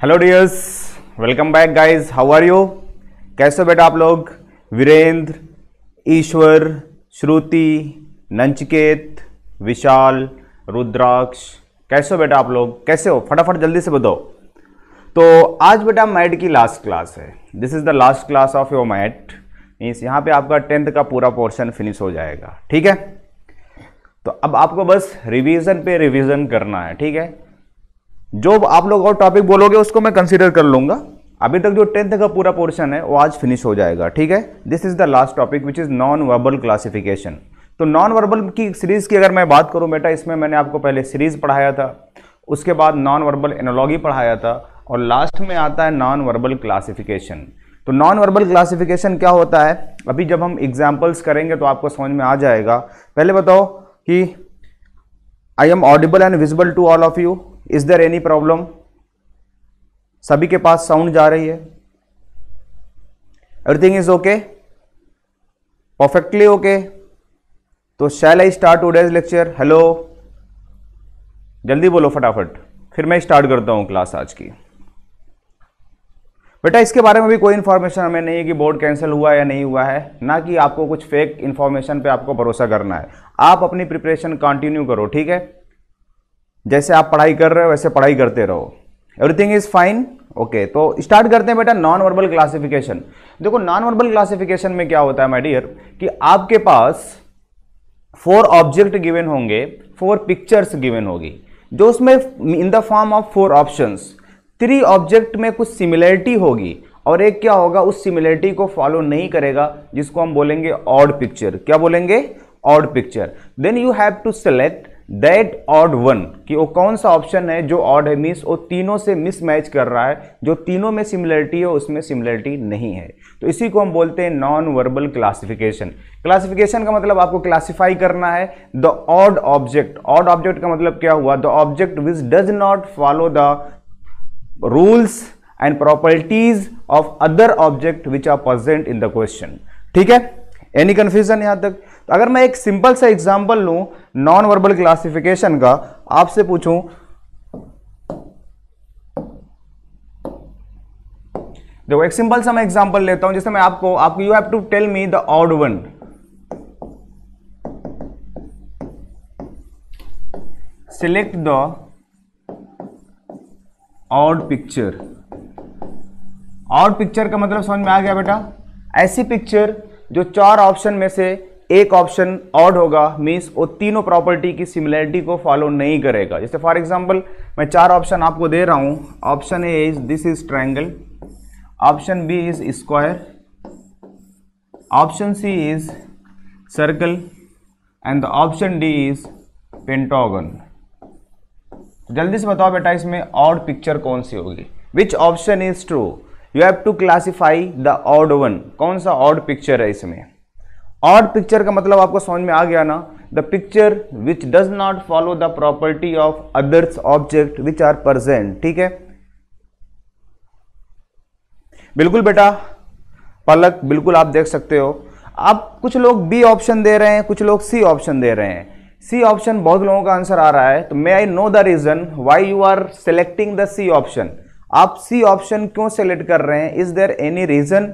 Hello dears, welcome back guys. How are you? कैसे हो बेटा आप लोग? वीरेंद्र, ईश्वर, श्रुति, नंचिकेत, विशाल, रुद्राक्ष, कैसे हो बेटा आप लोग? कैसे हो? फटाफट जल्दी से बताओ। तो आज बेटा मैथ की लास्ट क्लास है। This is the last class of your math. Means यहाँ पे आपका 10th का पूरा पोर्शन फिनिश हो जाएगा। ठीक है, तो अब आपको बस रिवीजन पे रिवीजन करना है। ठीक है, जो आप लोग और टॉपिक बोलोगे उसको मैं कंसीडर कर लूंगा। अभी तक जो 10th का पूरा पोर्शन है वो आज फिनिश हो जाएगा। ठीक है, this is the last topic which is non verbal classification. तो नॉन वर्बल की सीरीज की अगर मैं बात करूं बेटा, इसमें मैंने आपको पहले सीरीज पढ़ाया था, उसके बाद नॉन वर्बल एनालॉजी पढ़ाया था, और लास्ट में आता है नॉन वर्बल क्लासिफिकेशन। तो नॉन वर्बल क्लासिफिकेशन क्या होता है, अभी जब हम एग्जाम्पल्स करेंगे तो आपको समझ में आ जाएगा। पहले बताओ कि I am audible and visible to all of you. Is there any problem? सभी के पास साउंड जा रही है? Everything is okay, perfectly okay. तो shall I start today's lecture? Hello, जल्दी बोलो फटाफट, फिर मैं स्टार्ट करता हूं क्लास आज की। बेटा इसके बारे में भी कोई इन्फॉर्मेशन हमें नहीं है कि बोर्ड कैंसिल हुआ या नहीं हुआ है, ना कि आपको कुछ फेक इन्फॉर्मेशन पे आपको भरोसा करना है। आप अपनी प्रिपरेशन कंटिन्यू करो। ठीक है, जैसे आप पढ़ाई कर रहे हो वैसे पढ़ाई करते रहो। Everything is fine, okay. तो स्टार्ट करते हैं बेटा नॉन वर्बल क्लासिफिकेशन। देखो नॉन वर्बल क्लासिफिकेशन में क्या होता है माय डियर, कि आपके पास 4 ऑब्जेक्ट गिवन होंगे, 4 पिक्चर्स गिवन होगी, जो उसमें in the form of 4 options. 3 object में कुछ सिमिलरिटी होगी और एक क्या होगा, उस सिमिलरिटी को फॉलो नहीं करेगा, जिसको हम बोलेंगे ऑड पिक्चर। क्या बोलेंगे? Odd picture. Then you have to select that odd one, कि वो कौन सा ऑप्शन है जो ऑड है, मीन्स वो तीनों से मिसमैच कर रहा है, जो तीनों में सिमिलरिटी है उसमें सिमिलरिटी नहीं है। तो इसी को हम बोलते हैं नॉन वर्बल क्लासिफिकेशन। क्लासिफिकेशन का मतलब आपको क्लासिफाई करना है the odd object. Odd object का मतलब क्या हुआ? The object which does not follow the rules and properties of other object which are present in the question. ठीक है, एनी कंफ्यूजन यहां तक? तो अगर मैं एक सिंपल सा एग्जांपल लूं नॉन वर्बल क्लासिफिकेशन का, आपसे पूछूं, देखो एक सिंपल सा मैं एग्जांपल लेता हूं, जैसे मैं आपको you have to tell me the odd one. Select the odd picture. Odd picture का मतलब समझ में आ गया बेटा? ऐसी पिक्चर जो 4 ऑप्शन में से एक ऑप्शन ऑड होगा, मींस वो तीनों प्रॉपर्टी की सिमिलरिटी को फॉलो नहीं करेगा। जैसे फॉर एग्जांपल मैं 4 ऑप्शन आपको दे रहा हूं। Option A is this is triangle, option B is square, option C is circle and the option D is pentagon. जल्दी से बताओ बेटा इसमें ऑड पिक्चर कौन सी होगी? Which option is true? You have to classify the odd one. कौन सा ऑड पिक्चर है इसमें? ऑड पिक्चर का मतलब आपको समझ में आ गया ना? The picture which does not follow the property of others object which are present. ठीक है, बिल्कुल बेटा पलक, बिल्कुल आप देख सकते हो। आप कुछ लोग बी ऑप्शन दे रहे हैं, कुछ लोग सी ऑप्शन दे रहे हैं। सी ऑप्शन बहुत लोगों का आंसर आ रहा है, तो may I know the reason why you are selecting the C option. आप सी ऑप्शन क्यों सेलेक्ट कर रहे हैं? Is there any reason?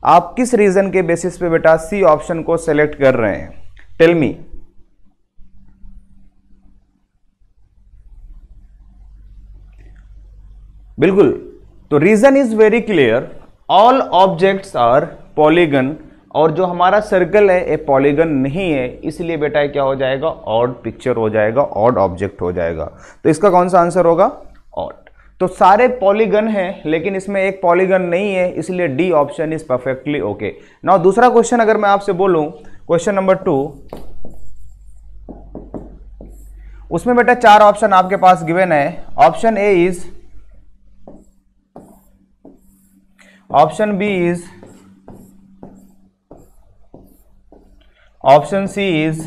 आप किस रीजन के बेसिस पे बेटा सी ऑप्शन को सेलेक्ट कर रहे हैं? Tell me. बिल्कुल, तो reason is very clear, all objects are polygon, और जो हमारा सर्कल है ये पॉलीगन नहीं है, इसलिए बेटा क्या हो जाएगा? ऑड पिक्चर हो जाएगा, ऑड ऑब्जेक्ट हो जाएगा। तो इसका कौन सा आंसर होगा? ऑड। तो सारे पॉलीगन हैं लेकिन इसमें एक पॉलीगन नहीं है, इसलिए D option is perfectly okay. Now दूसरा क्वेश्चन अगर मैं आपसे बोलूं, क्वेश्चन नंबर 2, उसमें बेटा 4 ऑप्शन आपके पास गिवन है। Option A is, option B is, option C is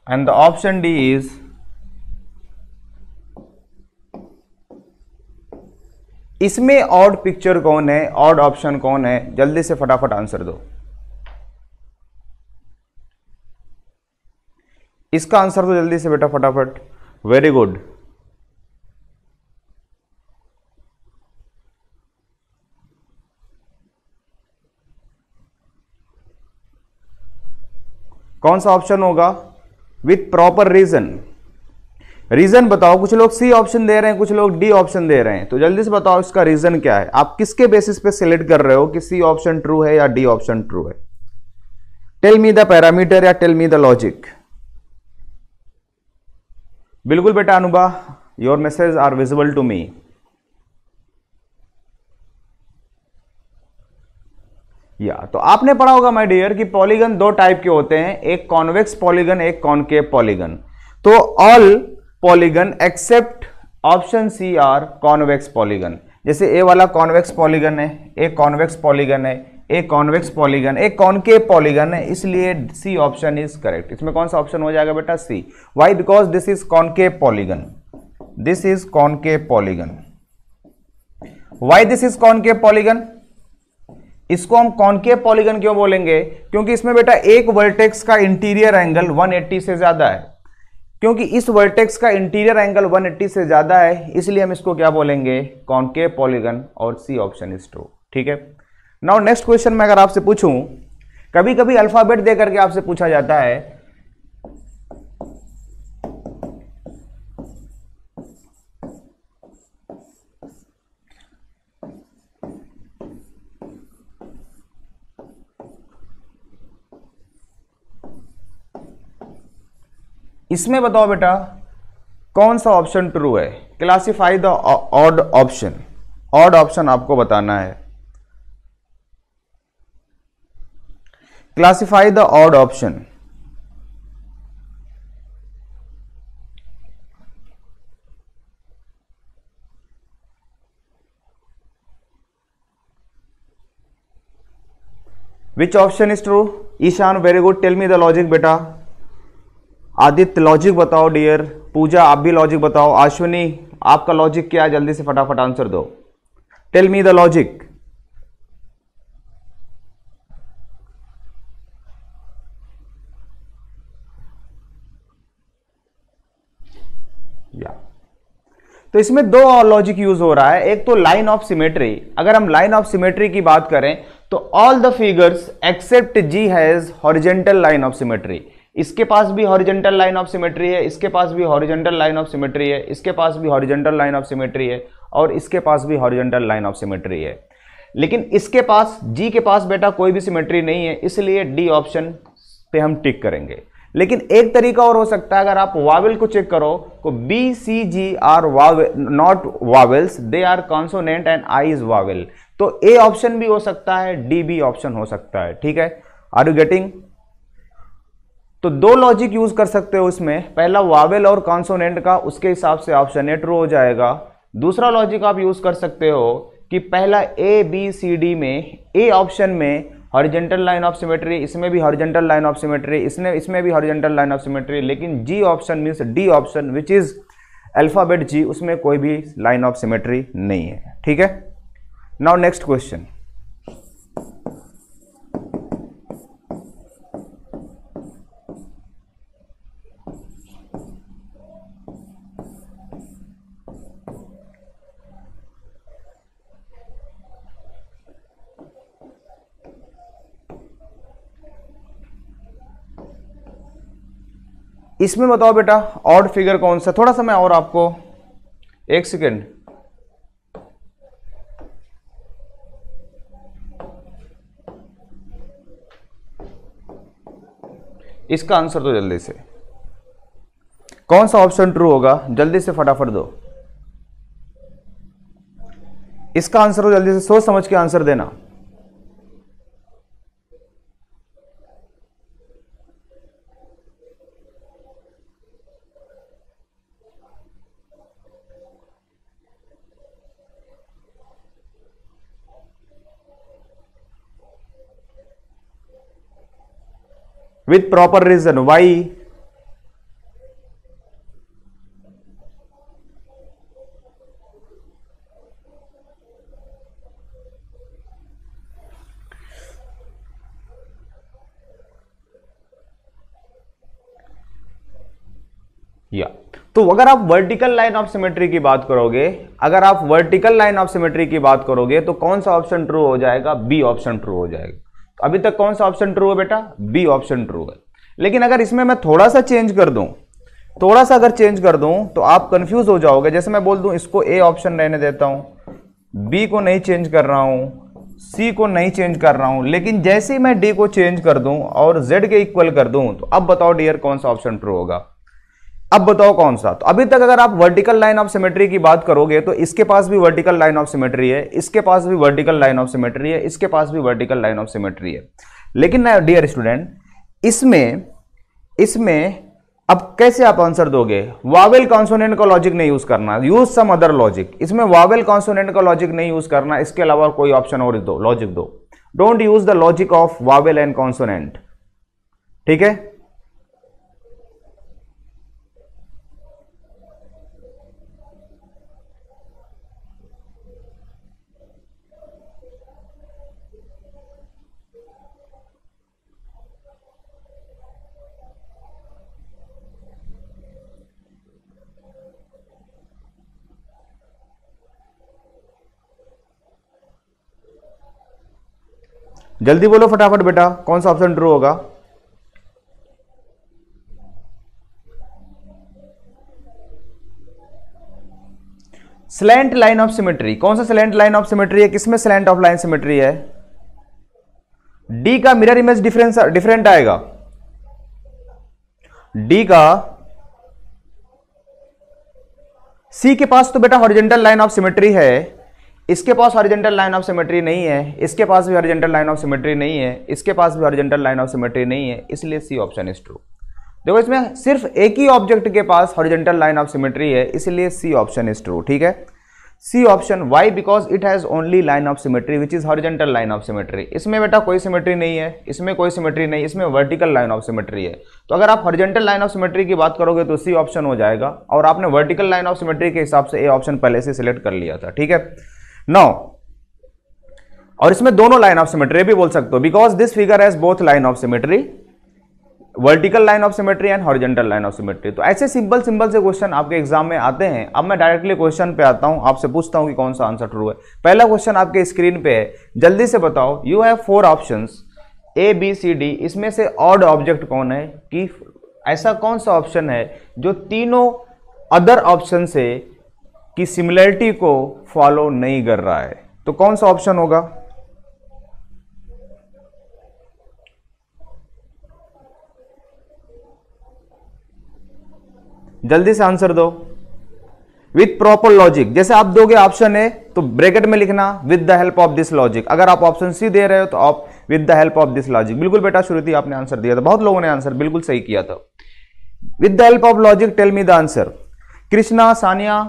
and the option D is. इसमें ऑड पिक्चर कौन है, ऑड ऑप्शन कौन है? जल्दी से फटाफट आंसर दो। इसका आंसर तो जल्दी से बेटा फटाफट। वेरी गुड, कौन सा ऑप्शन होगा? With proper reason. रीजन बताओ। कुछ लोग सी ऑप्शन दे रहे हैं, कुछ लोग डी ऑप्शन दे रहे हैं, तो जल्दी से बताओ इसका रीजन क्या है। आप किसके बेसिस पे सिलेक्ट कर रहे हो कि सी ऑप्शन ट्रू है या डी ऑप्शन ट्रू है? टेल मी द पैरामीटर या टेल मी द लॉजिक। बिल्कुल बेटा Anubha, your message are visible to me. या तो आपने पढ़ा होगा माय डियर कि पॉलीगन दो टाइप के होते हैं, एक कॉन्वेक्स पॉलीगन, एक कॉनकेव पॉलीगन। तो all polygon except option C are convex polygon. जैसे ए वाला कॉन्वेक्स पॉलीगन है, एक कॉन्वेक्स पॉलीगन है, एक कॉन्वेक्स पॉलीगन, एक कॉनकेव पॉलीगन है, इसलिए सी ऑप्शन इज करेक्ट। इसमें कौन सा ऑप्शन हो जाएगा बेटा? C. Why? Because this is concave polygon. This is concave polygon. Why this is concave polygon? इसको हम कॉनकेव पॉलीगन क्यों बोलेंगे? क्योंकि इसमें बेटा एक वर्टेक्स का इंटीरियर एंगल 180 से ज्यादा है। क्योंकि इस वर्टेक्स का इंटीरियर एंगल 180 से ज्यादा है, इसलिए हम इसको क्या बोलेंगे? कॉनकेव पॉलीगन, और सी ऑप्शन इज ट्रू। ठीक है। नाउ नेक्स्ट क्वेश्चन में अगर आपसे पूछूं, कभी कभी अल्फाबेट दे करके आपसे पूछा जाता है इसमें बताओ बेटा कौन सा ऑप्शन ट्रू है? Classify the odd option. Odd option आपको बताना है। Classify the odd option. Which option is true? Ishaan very good, tell me the logic बेटा। आदित्य लॉजिक बताओ डियर। पूजा आप भी लॉजिक बताओ। अश्विनी आपका लॉजिक क्या है? जल्दी से फटाफट आंसर दो। Tell me the logic. या तो इसमें दो लॉजिक यूज हो रहा है। एक तो लाइन ऑफ सिमेट्री। अगर हम लाइन ऑफ सिमेट्री की बात करें तो all the figures except G has horizontal line of symmetry. इसके पास भी हॉरिजॉन्टल लाइन ऑफ सिमेट्री है, इसके पास भी हॉरिजॉन्टल लाइन ऑफ सिमेट्री है, इसके पास भी हॉरिजॉन्टल लाइन ऑफ सिमेट्री है, और इसके पास भी हॉरिजॉन्टल लाइन ऑफ सिमेट्री है। लेकिन इसके पास, जी के पास बेटा कोई भी सिमेट्री नहीं है, इसलिए डी ऑप्शन पे हम टिक करेंगे। लेकिन एक तरीका और हो सकता है, अगर आप वावेल को चेक करो तो B C G are not vowels, they are consonant and I is vowel. तो ए ऑप्शन भी हो सकता है, डी बी ऑप्शन हो सकता है। ठीक है, आर यू गेटिंग? तो दो लॉजिक यूज कर सकते हो इसमें, पहला वावेल और कॉन्सोनेंट का, उसके हिसाब से ऑप्शन ए ट्रू हो जाएगा। दूसरा लॉजिक आप यूज कर सकते हो कि पहला ए बी सी डी में ए ऑप्शन में हॉरिजॉन्टल लाइन ऑफ सिमेट्री, इसमें भी हॉरिजॉन्टल लाइन ऑफ सिमेट्री, इसमें भी हॉरिजॉन्टल लाइन ऑफ सिमेट्री, लेकिन G option means D option which is alphabet G, उसमें कोई भी लाइन ऑफ सिमेट्री नहीं है। ठीक है। Now next question. इसमें बताओ बेटा ऑड फिगर कौन सा? थोड़ा सा मैं और आपको, एक सेकेंड, इसका आंसर दो जल्दी से। कौन सा ऑप्शन ट्रू होगा? जल्दी से फटाफट दो इसका आंसर हो, जल्दी से सोच समझ के आंसर देना। with proper reason why? या तो अगर आप वर्टिकल लाइन ऑफ सिमेट्री की बात करोगे, अगर आप वर्टिकल लाइन ऑफ सिमेट्री की बात करोगे तो कौन सा ऑप्शन ट्रू हो जाएगा? बी ऑप्शन ट्रू हो जाएगा। अभी तक कौन सा ऑप्शन ट्रू है बेटा? बी ऑप्शन ट्रू है। लेकिन अगर इसमें मैं थोड़ा सा चेंज कर दूं, थोड़ा सा अगर चेंज कर दूं तो आप कंफ्यूज हो जाओगे। जैसे मैं बोल दूं इसको ए ऑप्शन रहने देता हूं, बी को नहीं चेंज कर रहा हूं, सी को नहीं चेंज कर रहा हूं, लेकिन जैसे ही मैं डी को चेंज कर दूं और जेड के इक्वल कर दूं, तो अब बताओ डियर कौन सा ऑप्शन ट्रू होगा? अब बताओ कौन सा? तो अभी तक अगर आप वर्टिकल लाइन ऑफ सिमेट्री की बात करोगे तो इसके पास भी वर्टिकल लाइन ऑफ सिमेट्री है, इसके पास भी वर्टिकल लाइन ऑफ सिमेट्री है, इसके पास भी वर्टिकल लाइन ऑफ सिमेट्री है। लेकिन ना डियर स्टूडेंट, इसमें अब कैसे आप आंसर दोगे? वावेल कॉन्सोनेंट का लॉजिक नहीं यूज करना, यूज सम अदर लॉजिक। इसमें वावेल कॉन्सोनेंट का लॉजिक नहीं यूज करना, इसके अलावा कोई ऑप्शन और दो, लॉजिक दो। Don't use the logic of Wavell and consonant, ठीक है? जल्दी बोलो फटाफट बेटा, कौन सा ऑप्शन ट्रू होगा? Slant line of symmetry. कौन सा स्लैंट लाइन ऑफ सिमेट्री है? किसमें स्लैंट ऑफ लाइन सिमेट्री है? डी का मिरर इमेज डिफरेंट आएगा। डी का, सी के पास तो बेटा हॉरिजॉन्टल लाइन ऑफ सिमेट्री है, इसके पास हॉरिजॉन्टल लाइन ऑफ सिमेट्री नहीं है, इसके पास भी हॉरिजॉन्टल लाइन ऑफ सिमेट्री नहीं है, इसके पास भी हॉरिजॉन्टल लाइन ऑफ सिमेट्री नहीं है, इसलिए सी ऑप्शन इज ट्रू। देखो इसमें सिर्फ एक ही ऑब्जेक्ट के पास हॉरिजॉन्टल लाइन ऑफ सिमेट्री है, इसलिए सी ऑप्शन इज ट्रू, ठीक है? C option, why? Because it has only line of symmetry which is horizontal line of symmetry. इसमें बेटा कोई सिमेट्री नहीं है, इसमें कोई सिमेट्री नहीं, इसमें वर्टिकल लाइन ऑफ सिमेट्री है। तो अगर आप हॉरिजॉन्टल लाइन ऑफ सिमेट्री की बात करोगे तो सी ऑप्शन हो जाएगा, और आपने वर्टिकल लाइन ऑफ सिमेट्री के हिसाब से ए ऑप्शन पहले से सिलेक्ट कर लिया था, ठीक है? नाउ, और इसमें दोनों लाइन ऑफ सिमेट्री भी बोल सकते हो, because this figure has both line of symmetry, vertical line of symmetry and horizontal line of symmetry. तो ऐसे सिंपल से क्वेश्चन आपके एग्जाम में आते हैं। अब मैं डायरेक्टली क्वेश्चन पे आता हूं, आपसे पूछता हूं कि कौन सा आंसर ट्रू है। पहला क्वेश्चन आपके स्क्रीन पे है, जल्दी से बताओ। You have 4 options A B C D, इसमें से ऑड ऑब्जेक्ट कौन है? कि ऐसा कौन सा ऑप्शन है जो तीनों अदर ऑप्शन से की सिमिलरिटी को फॉलो नहीं कर रहा है? तो कौन सा ऑप्शन होगा? जल्दी से आंसर दो विथ प्रॉपर लॉजिक। जैसे आप दोगे ऑप्शन ए तो ब्रैकेट में लिखना with the help of this logic. अगर आप ऑप्शन सी दे रहे हो तो आप with the help of this logic. बिल्कुल बेटा श्रुति आपने आंसर दिया था, बहुत लोगों ने आंसर बिल्कुल सही किया था। With the help of logic tell me the answer. Krishna, Sania,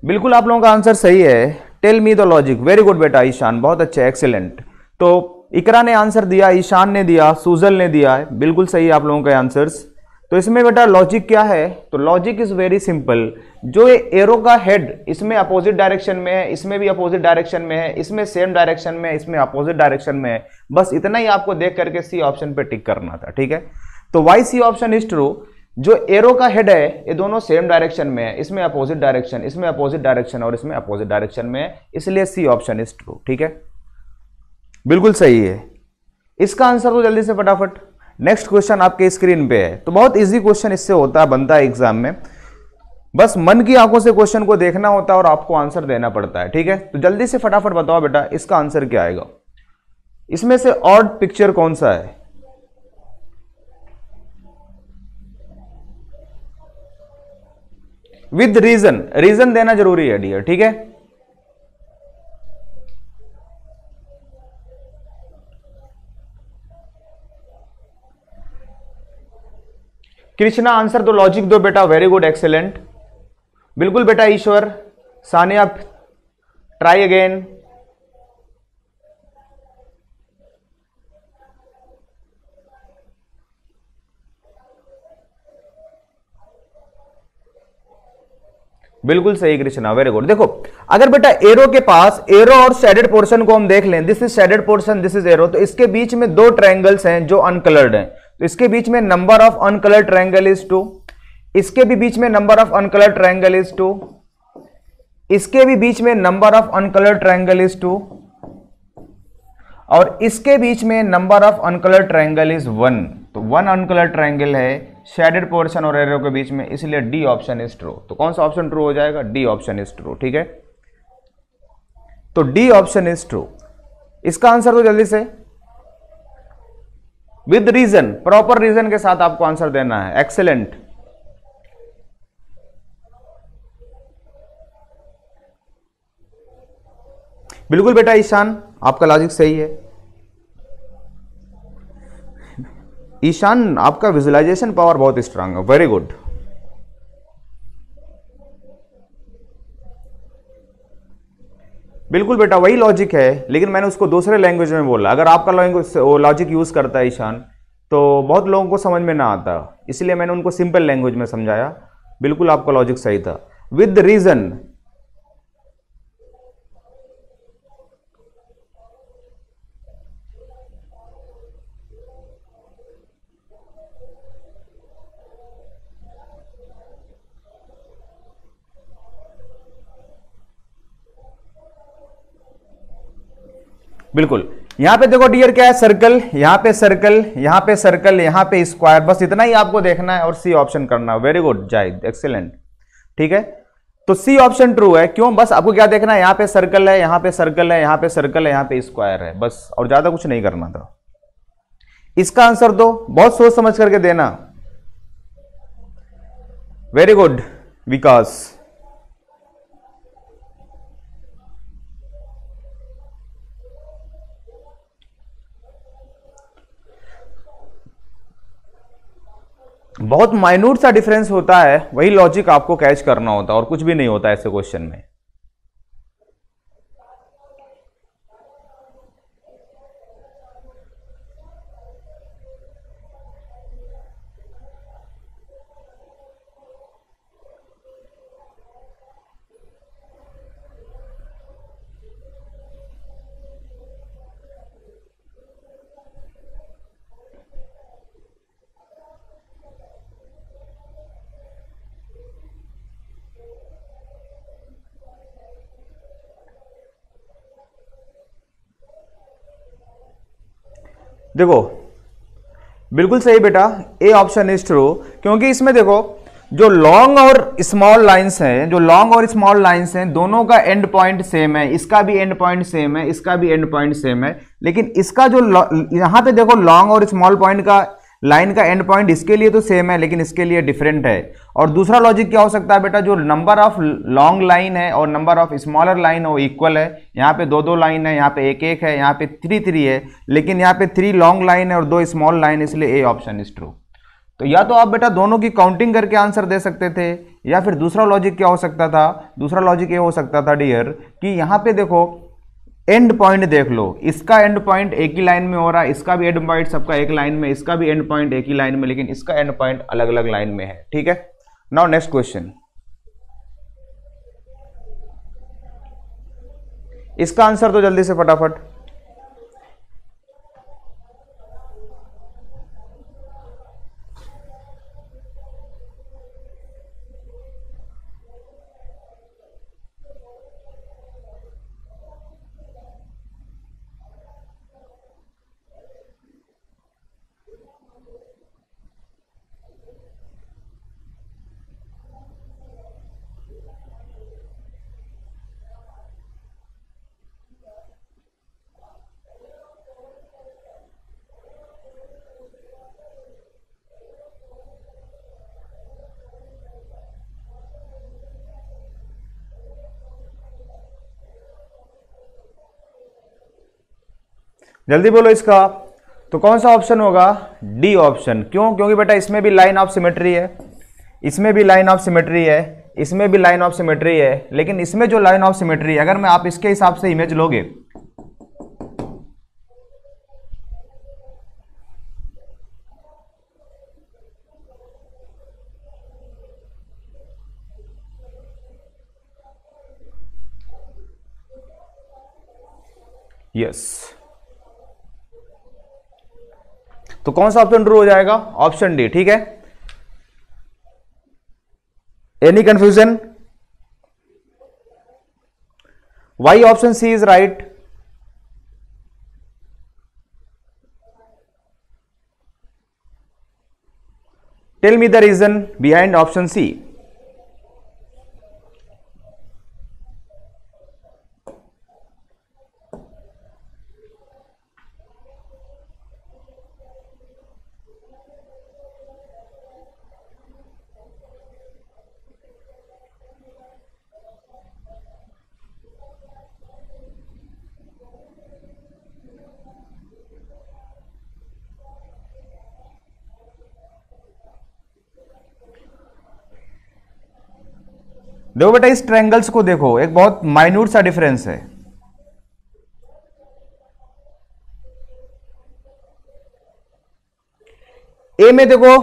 बिल्कुल आप लोगों का आंसर सही है। Tell me the logic, very good बेटा। ईशान, बहुत अच्छा, एक्सीलेंट। तो इकरा ने आंसर दिया, ईशान ने दिया, सुजल ने दिया है, बिल्कुल सही आप लोगों के आंसर्स। तो इसमें बेटा लॉजिक क्या है? तो लॉजिक इज वेरी सिंपल। जो ये एरो का हेड इसमें अपोजिट डायरेक्शन में है, इसमें भी अपोजिट डायरेक्शन में है, इसमें सेम डायरेक्शन में है, इसमें अपोजिट डायरेक्शन में है, बस इतना ही आपको देख करके सी ऑप्शन पे टिक करना था, ठीक है? तो why C option is true. जो एरो का हेड है ये दोनों सेम डायरेक्शन में है, इसमें अपोजिट डायरेक्शन, इसमें अपोजिट डायरेक्शन और इसमें अपोजिट डायरेक्शन में है, इसलिए सी ऑप्शन इज ट्रू, ठीक है? बिल्कुल सही है। इसका आंसर तो जल्दी से फटाफट। नेक्स्ट क्वेश्चन आपके स्क्रीन पे है। तो बहुत इजी क्वेश्चन इससे होता है, बनता है एग्जाम में। बस मन की आंखों से क्वेश्चन को देखना होता है और आपको आंसर देना पड़ता है, ठीक है? तो जल्दी से फटाफट बताओ बेटा इसका आंसर क्या आएगा। इसमें से ऑड पिक्चर कौन सा है? विद रीजन, रीजन देना जरूरी है डियर, ठीक है? कृष्णा आंसर तो लॉजिक दो बेटा, वेरी गुड, एक्सेलेंट। बिल्कुल बेटा ईश्वर। Sania try again. बिल्कुल सही कृष्णा, वेरी गुड। देखो अगर बेटा एरो के पास, एरो और शेडेड पोर्शन को हम देख लें, this is shaded portion, this is arrow, तो इसके बीच में 2 ट्रायंगल्स हैं जो अनकलर्ड हैं। तो इसके बीच में number of uncoloured triangle is 2, इसके भी बीच में number of uncoloured triangle is 2, इसके भी बीच में number of uncoloured triangle is 2, और इसके बीच में number of uncoloured triangle is 1। तो वन अनकलर ट्रायंगल है शेडेड पोर्शन और एरो के बीच में, इसलिए डी ऑप्शन इज ट्रू। तो कौन सा ऑप्शन ट्रू हो जाएगा? D option is true. ठीक है, तो डी ऑप्शन इज ट्रू। इसका आंसर तो जल्दी से विद रीजन, प्रॉपर रीजन के साथ आपको आंसर देना है। एक्सेलेंट। बिल्कुल बेटा ईशान, आपका लॉजिक सही है। ईशान, आपका विजुअलाइजेशन पावर बहुत स्ट्रांग है, वेरी गुड। बिल्कुल बेटा वही लॉजिक है, लेकिन मैंने उसको दूसरे लैंग्वेज में बोला। अगर आपका लॉजिक यूज करता है ईशान तो बहुत लोगों को समझ में ना आता, इसलिए मैंने उनको सिंपल लैंग्वेज में समझाया। बिल्कुल आपका लॉजिक सही था, विद रीजन। बिल्कुल, यहां पे देखो डियर क्या है, सर्कल, यहां पे सर्कल, यहां पे सर्कल, यहां पे स्क्वायर, बस इतना ही आपको देखना है और सी ऑप्शन करना है। Very good Zahid, excellent. ठीक है, तो सी ऑप्शन ट्रू है। क्यों? बस आपको क्या देखना है, यहां पे सर्कल है, यहां पे सर्कल है, यहां पे सर्कल है, यहां पे स्क्वायर है, बस, और ज्यादा कुछ नहीं करना था। इसका आंसर दो, बहुत सोच समझ करके देना। वेरी गुड विकास। बहुत माइन्यूट सा डिफरेंस होता है, वही लॉजिक आपको कैच करना होता है और कुछ भी नहीं होता ऐसे क्वेश्चन में। देखो बिल्कुल सही बेटा, ए ऑप्शन इज ट्रू, क्योंकि इसमें देखो जो लॉन्ग और स्मॉल लाइंस हैं, जो लॉन्ग और स्मॉल लाइंस हैं, दोनों का एंड पॉइंट सेम है। इसका भी एंड पॉइंट सेम है, इसका भी एंड पॉइंट सेम है, लेकिन इसका जो यहां पे देखो लॉन्ग और स्मॉल पॉइंट का लाइन का एंड पॉइंट इसके लिए तो सेम है, लेकिन इसके लिए डिफरेंट है। और दूसरा लॉजिक क्या हो सकता है बेटा, जो नंबर ऑफ लॉन्ग लाइन है और नंबर ऑफ स्मॉलर लाइन है वो इक्वल है। यहाँ पे दो दो लाइन है, यहाँ पे एक एक है, यहाँ पे थ्री थ्री है, लेकिन यहाँ पे थ्री लॉन्ग लाइन है और दो स्मॉल लाइन, इसलिए ए ऑप्शन इज ट्रू। तो या तो आप बेटा दोनों की काउंटिंग करके आंसर दे सकते थे, या फिर दूसरा लॉजिक क्या हो सकता था, दूसरा लॉजिक ये हो सकता था डियर कि यहाँ पे देखो एंड पॉइंट देख लो, इसका एंड पॉइंट एक ही लाइन में हो रहा है, इसका भी एंड पॉइंट सबका एक लाइन में, इसका भी एंड पॉइंट एक ही लाइन में, लेकिन इसका एंड पॉइंट अलग अलग लाइन में है। ठीक है, नाउ नेक्स्ट क्वेश्चन। इसका आंसर तो जल्दी से फटाफट। जल्दी बोलो इसका, तो कौन सा ऑप्शन होगा? D option. क्यों? क्योंकि बेटा इसमें भी लाइन ऑफ सिमेट्री है, इसमें भी लाइन ऑफ सिमेट्री है, इसमें भी लाइन ऑफ सिमेट्री है, लेकिन इसमें जो लाइन ऑफ सिमेट्री है, अगर मैं आप इसके हिसाब से इमेज लोगे, यस, तो कौन सा ऑप्शन ट्रू हो जाएगा? Option D. ठीक है, any confusion? Why option C is right? Tell me the reason behind option C. देखो बेटा इस ट्रायंगल्स को देखो, एक बहुत माइन्यूट सा डिफरेंस है। ए में देखो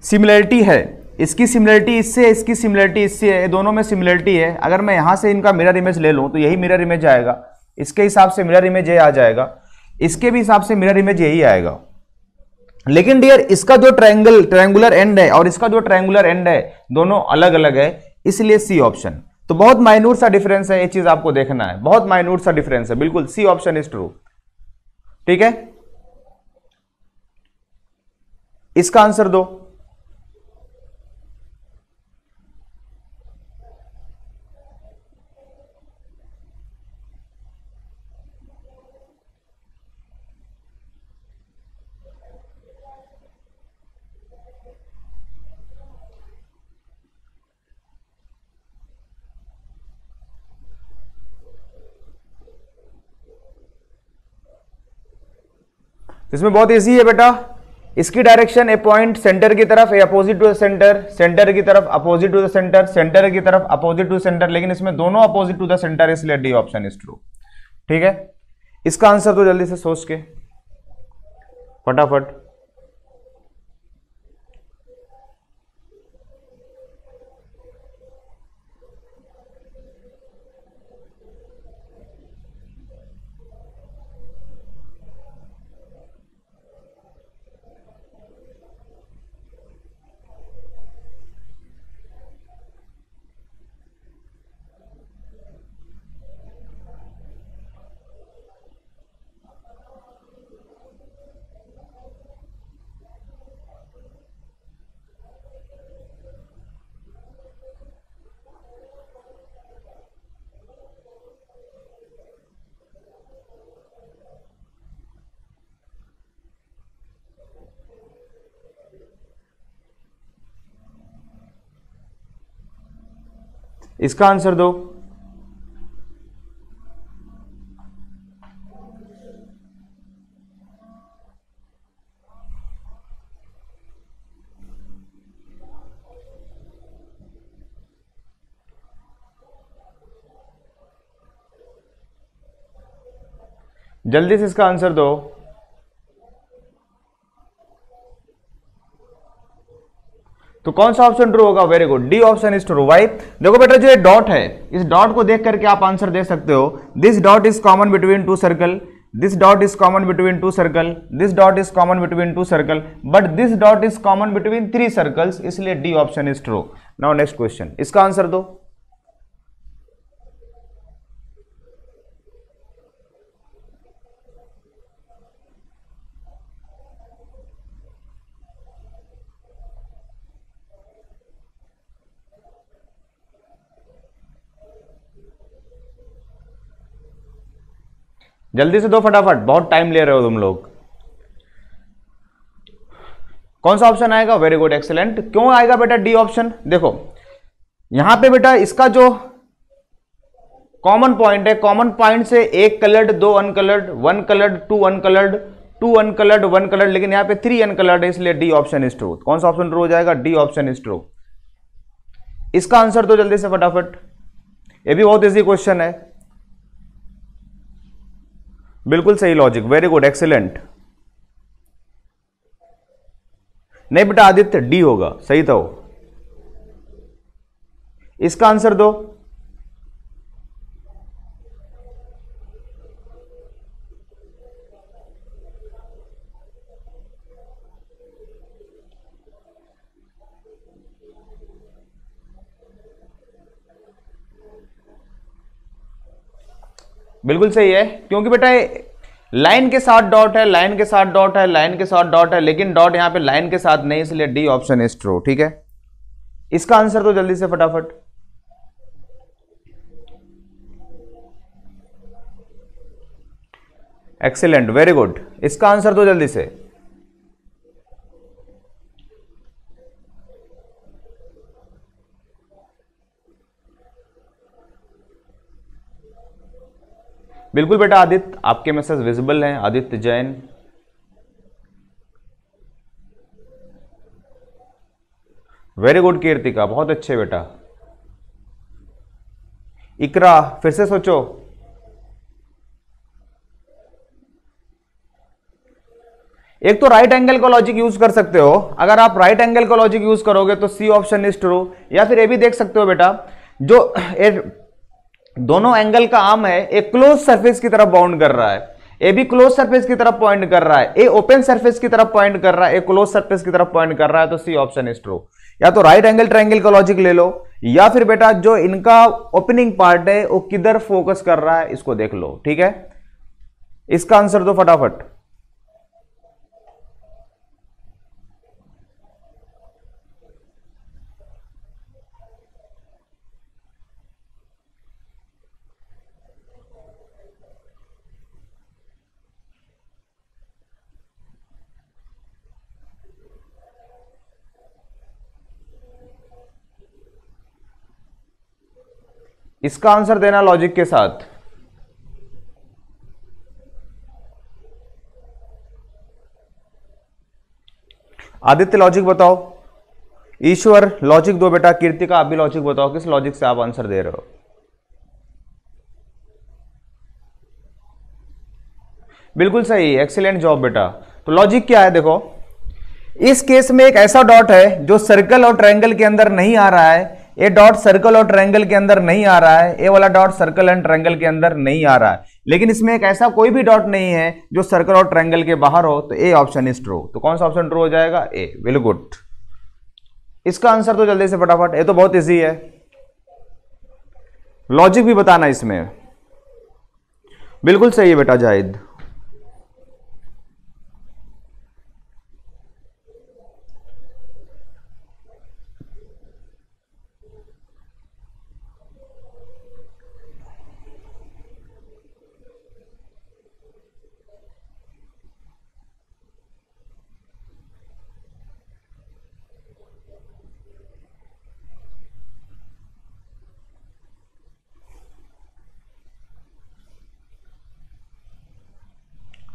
सिमिलरिटी है, इसकी सिमिलरिटी इससे है, इसकी सिमिलरिटी इससे है, दोनों में सिमिलरिटी है। अगर मैं यहां से इनका मिरर इमेज ले लूं तो यही मिरर इमेज आएगा, इसके हिसाब से मिरर इमेज ये आ जाएगा, इसके भी हिसाब से मिरर इमेज यही आएगा। लेकिन डियर इसका जो ट्रायंगुलर एंड है और इसका जो ट्रायंगुलर एंड है दोनों अलग अलग है, इसलिए सी ऑप्शन। तो बहुत माइन्यूट सा डिफरेंस है, ये चीज आपको देखना है, बहुत माइन्यूट सा डिफरेंस है, बिल्कुल सी ऑप्शन इज ट्रू। ठीक है, इसका आंसर दो। इसमें बहुत इजी है बेटा, इसकी डायरेक्शन ए पॉइंट सेंटर की तरफ, a opposite to the centre, centre की तरफ opposite to the centre, centre की तरफ अपोजिट टू सेंटर, लेकिन इसमें दोनों अपोजिट टू द सेंटर, इसलिए डी ऑप्शन इज ट्रू। ठीक है, इसका आंसर तो जल्दी से सोच के फटाफट। इसका आंसर दो। जल्दी से इसका आंसर दो। तो कौन सा ऑप्शन ट्रू होगा? Very good, D option is true. Why? देखो बेटा जो ये डॉट है, इस डॉट को देख करके आप आंसर दे सकते हो। This dot is common between two circle, this dot is common between two circle, this dot is common between two circle, but this dot is common between 3 circles, इसलिए D option is true. Now next question, इसका answer दो। जल्दी से दो फटाफट, बहुत time ले रहे हो तुम लोग। कौन सा ऑप्शन आएगा? Very good, excellent. क्यों आएगा बेटा डी ऑप्शन? देखो यहां पे बेटा इसका जो कॉमन पॉइंट है, कॉमन पॉइंट से एक कलर्ड, दो uncoloured, one coloured, two uncoloured, two uncoloured, one coloured, लेकिन यहां पे 3 अनकलर्ड है, इसलिए डी ऑप्शन इज ट्रू। कौन सा ऑप्शन ट्रू हो जाएगा? D option is true. इसका आंसर दो जल्दी से फटाफट, ये भी बहुत इजी क्वेश्चन है। बिल्कुल सही लॉजिक, वेरी गुड, एक्सीलेंट। नहीं बेटा आदित्य, डी होगा, सही था वो। इसका आंसर दो। बिल्कुल सही है, क्योंकि बेटा लाइन के साथ डॉट है, लाइन के साथ डॉट है, लाइन के साथ डॉट है, लेकिन डॉट यहां पे लाइन के साथ नहीं, इसलिए डी ऑप्शन इज ट्रू। ठीक है, इसका आंसर तो जल्दी से फटाफट। एक्सीलेंट, वेरी गुड, इसका आंसर तो जल्दी से। बिल्कुल बेटा आदित्य, आपके मैसेज विजिबल हैं, आदित्य जैन। वेरी गुड कीर्तिका, बहुत अच्छे बेटा। इकरा, फिर से सोचो। एक तो राइट एंगल का लॉजिक यूज कर सकते हो, अगर आप राइट एंगल का लॉजिक यूज करोगे तो सी ऑप्शन इज ट्रू। या फिर ये भी देख सकते हो बेटा, जो दोनों एंगल का आर्म है एक क्लोज सरफेस की तरफ बाउंड कर रहा है, ए भी क्लोज सरफेस की तरफ पॉइंट कर रहा है, ए ओपन सरफेस की तरफ पॉइंट कर रहा है, ए क्लोज सरफेस की तरफ पॉइंट कर रहा है, तो सी ऑप्शन इज ट्रू। या तो राइट एंगल ट्रायंगल का लॉजिक ले लो, या फिर बेटा जो इनका ओपनिंग पार्ट है वो किधर फोकस कर रहा है इसको देख लो। ठीक है, इसका आंसर दो फटाफट। इसका आंसर देना लॉजिक के साथ। आदित्य लॉजिक बताओ, ईश्वर लॉजिक दो बेटा, कीर्तिका आप भी लॉजिक बताओ, किस लॉजिक से आप आंसर दे रहे हो। बिल्कुल सही, एक्सीलेंट जॉब बेटा। तो लॉजिक क्या है देखो, इस केस में एक ऐसा डॉट है जो सर्कल और ट्रायंगल के अंदर नहीं आ रहा है, ये डॉट सर्कल और ट्रायंगल के अंदर नहीं आ रहा है, ये वाला डॉट सर्कल एंड ट्रायंगल के अंदर नहीं आ रहा है, लेकिन इसमें एक ऐसा कोई भी डॉट नहीं है जो सर्कल और ट्रायंगल के बाहर हो, तो ए ऑप्शन इज ट्रू। तो कौन सा ऑप्शन ट्रू हो जाएगा, ए। वेरी गुड, इसका आंसर तो जल्दी से फटाफट, ये तो बहुत इजी है, लॉजिक भी बताना इसमें। बिल्कुल सही है बेटा जाहिद।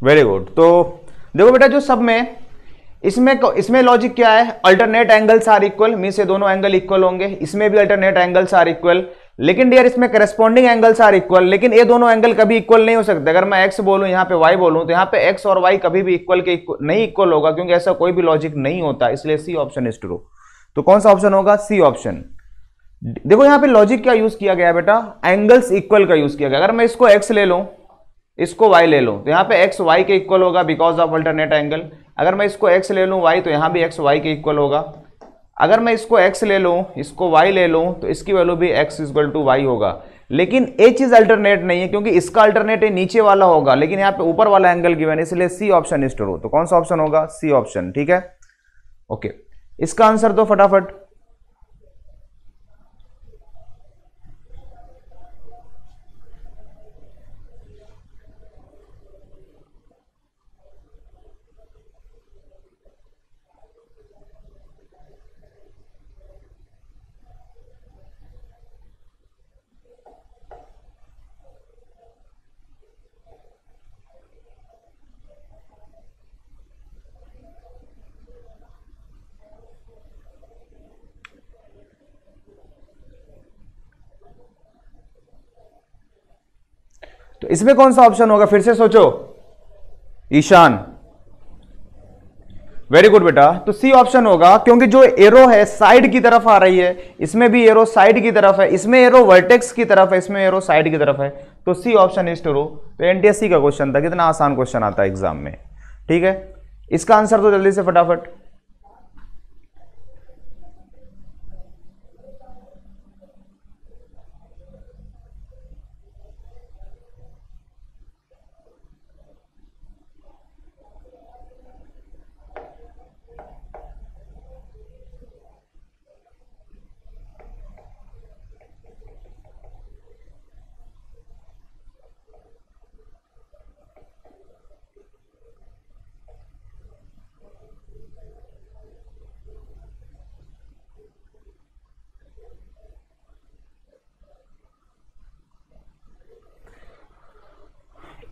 Very good. तो देखो बेटा, जो सब में इसमें लॉजिक क्या है, alternate angles are equal, means ये दोनों एंगल इक्वल होंगे, इसमें भी अल्टरनेट एंगल्स आर इक्वल, लेकिन डियर इसमें करस्पॉन्डिंग एंगल्स आर इक्वल, लेकिन ये दोनों एंगल कभी इक्वल नहीं हो सकते। अगर मैं एक्स बोलूं यहाँ पे वाई बोलूं, तो यहाँ पे एक्स और वाई कभी भी नहीं इक्वल होगा, क्योंकि ऐसा कोई भी लॉजिक नहीं होता, इसलिए सी ऑप्शन इज ट्रू। तो कौन सा ऑप्शन होगा, सी ऑप्शन। देखो यहाँ पे लॉजिक क्या यूज किया गया बेटा, एंगल्स इक्वल का यूज किया गया। अगर मैं इसको एक्स ले लूं, इसको y ले लूं, तो यहां पे x y के इक्वल होगा बिकॉज ऑफ अल्टरनेट एंगल। अगर मैं इसको x ले लूं y, तो यहां भी x y के इक्वल होगा। अगर मैं इसको x ले लूं, इसको y ले लूं, तो इसकी वैल्यू भी x इक्वल टू y होगा। लेकिन ये चीज अल्टरनेट नहीं है, क्योंकि इसका अल्टरनेट नीचे वाला होगा, लेकिन यहाँ पे ऊपर वाला एंगल गिवन है, इसलिए सी ऑप्शन इज ट्रू। तो कौन सा ऑप्शन होगा, सी ऑप्शन। ठीक है, ओके, इसका आंसर दो फटाफट। तो इसमें कौन सा ऑप्शन होगा, फिर से सोचो ईशान। वेरी गुड बेटा, तो सी ऑप्शन होगा, क्योंकि जो एरो है साइड की तरफ आ रही है, इसमें भी एरो साइड की तरफ है, इसमें एरो वर्टेक्स की तरफ है, इसमें एरो साइड की तरफ है, तो सी ऑप्शन इज ट्रू। तो एनटीएससी का क्वेश्चन था, कितना आसान क्वेश्चन आता है एग्जाम में। ठीक है, इसका आंसर तो जल्दी से फटाफट।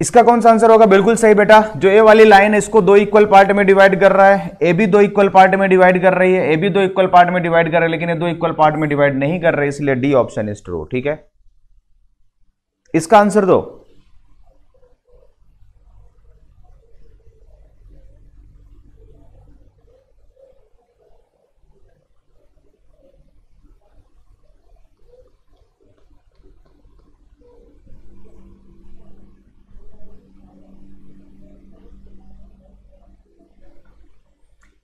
इसका कौन सा आंसर होगा? बिल्कुल सही बेटा, जो ए वाली लाइन है इसको दो इक्वल पार्ट में डिवाइड कर रहा है, ए भी दो इक्वल पार्ट में डिवाइड कर रही है, ए भी दो इक्वल पार्ट में डिवाइड कर रहा है, लेकिन ये दो इक्वल पार्ट में डिवाइड नहीं कर रहे, इसलिए डी ऑप्शन इज ट्रू। ठीक है, इसका आंसर दो।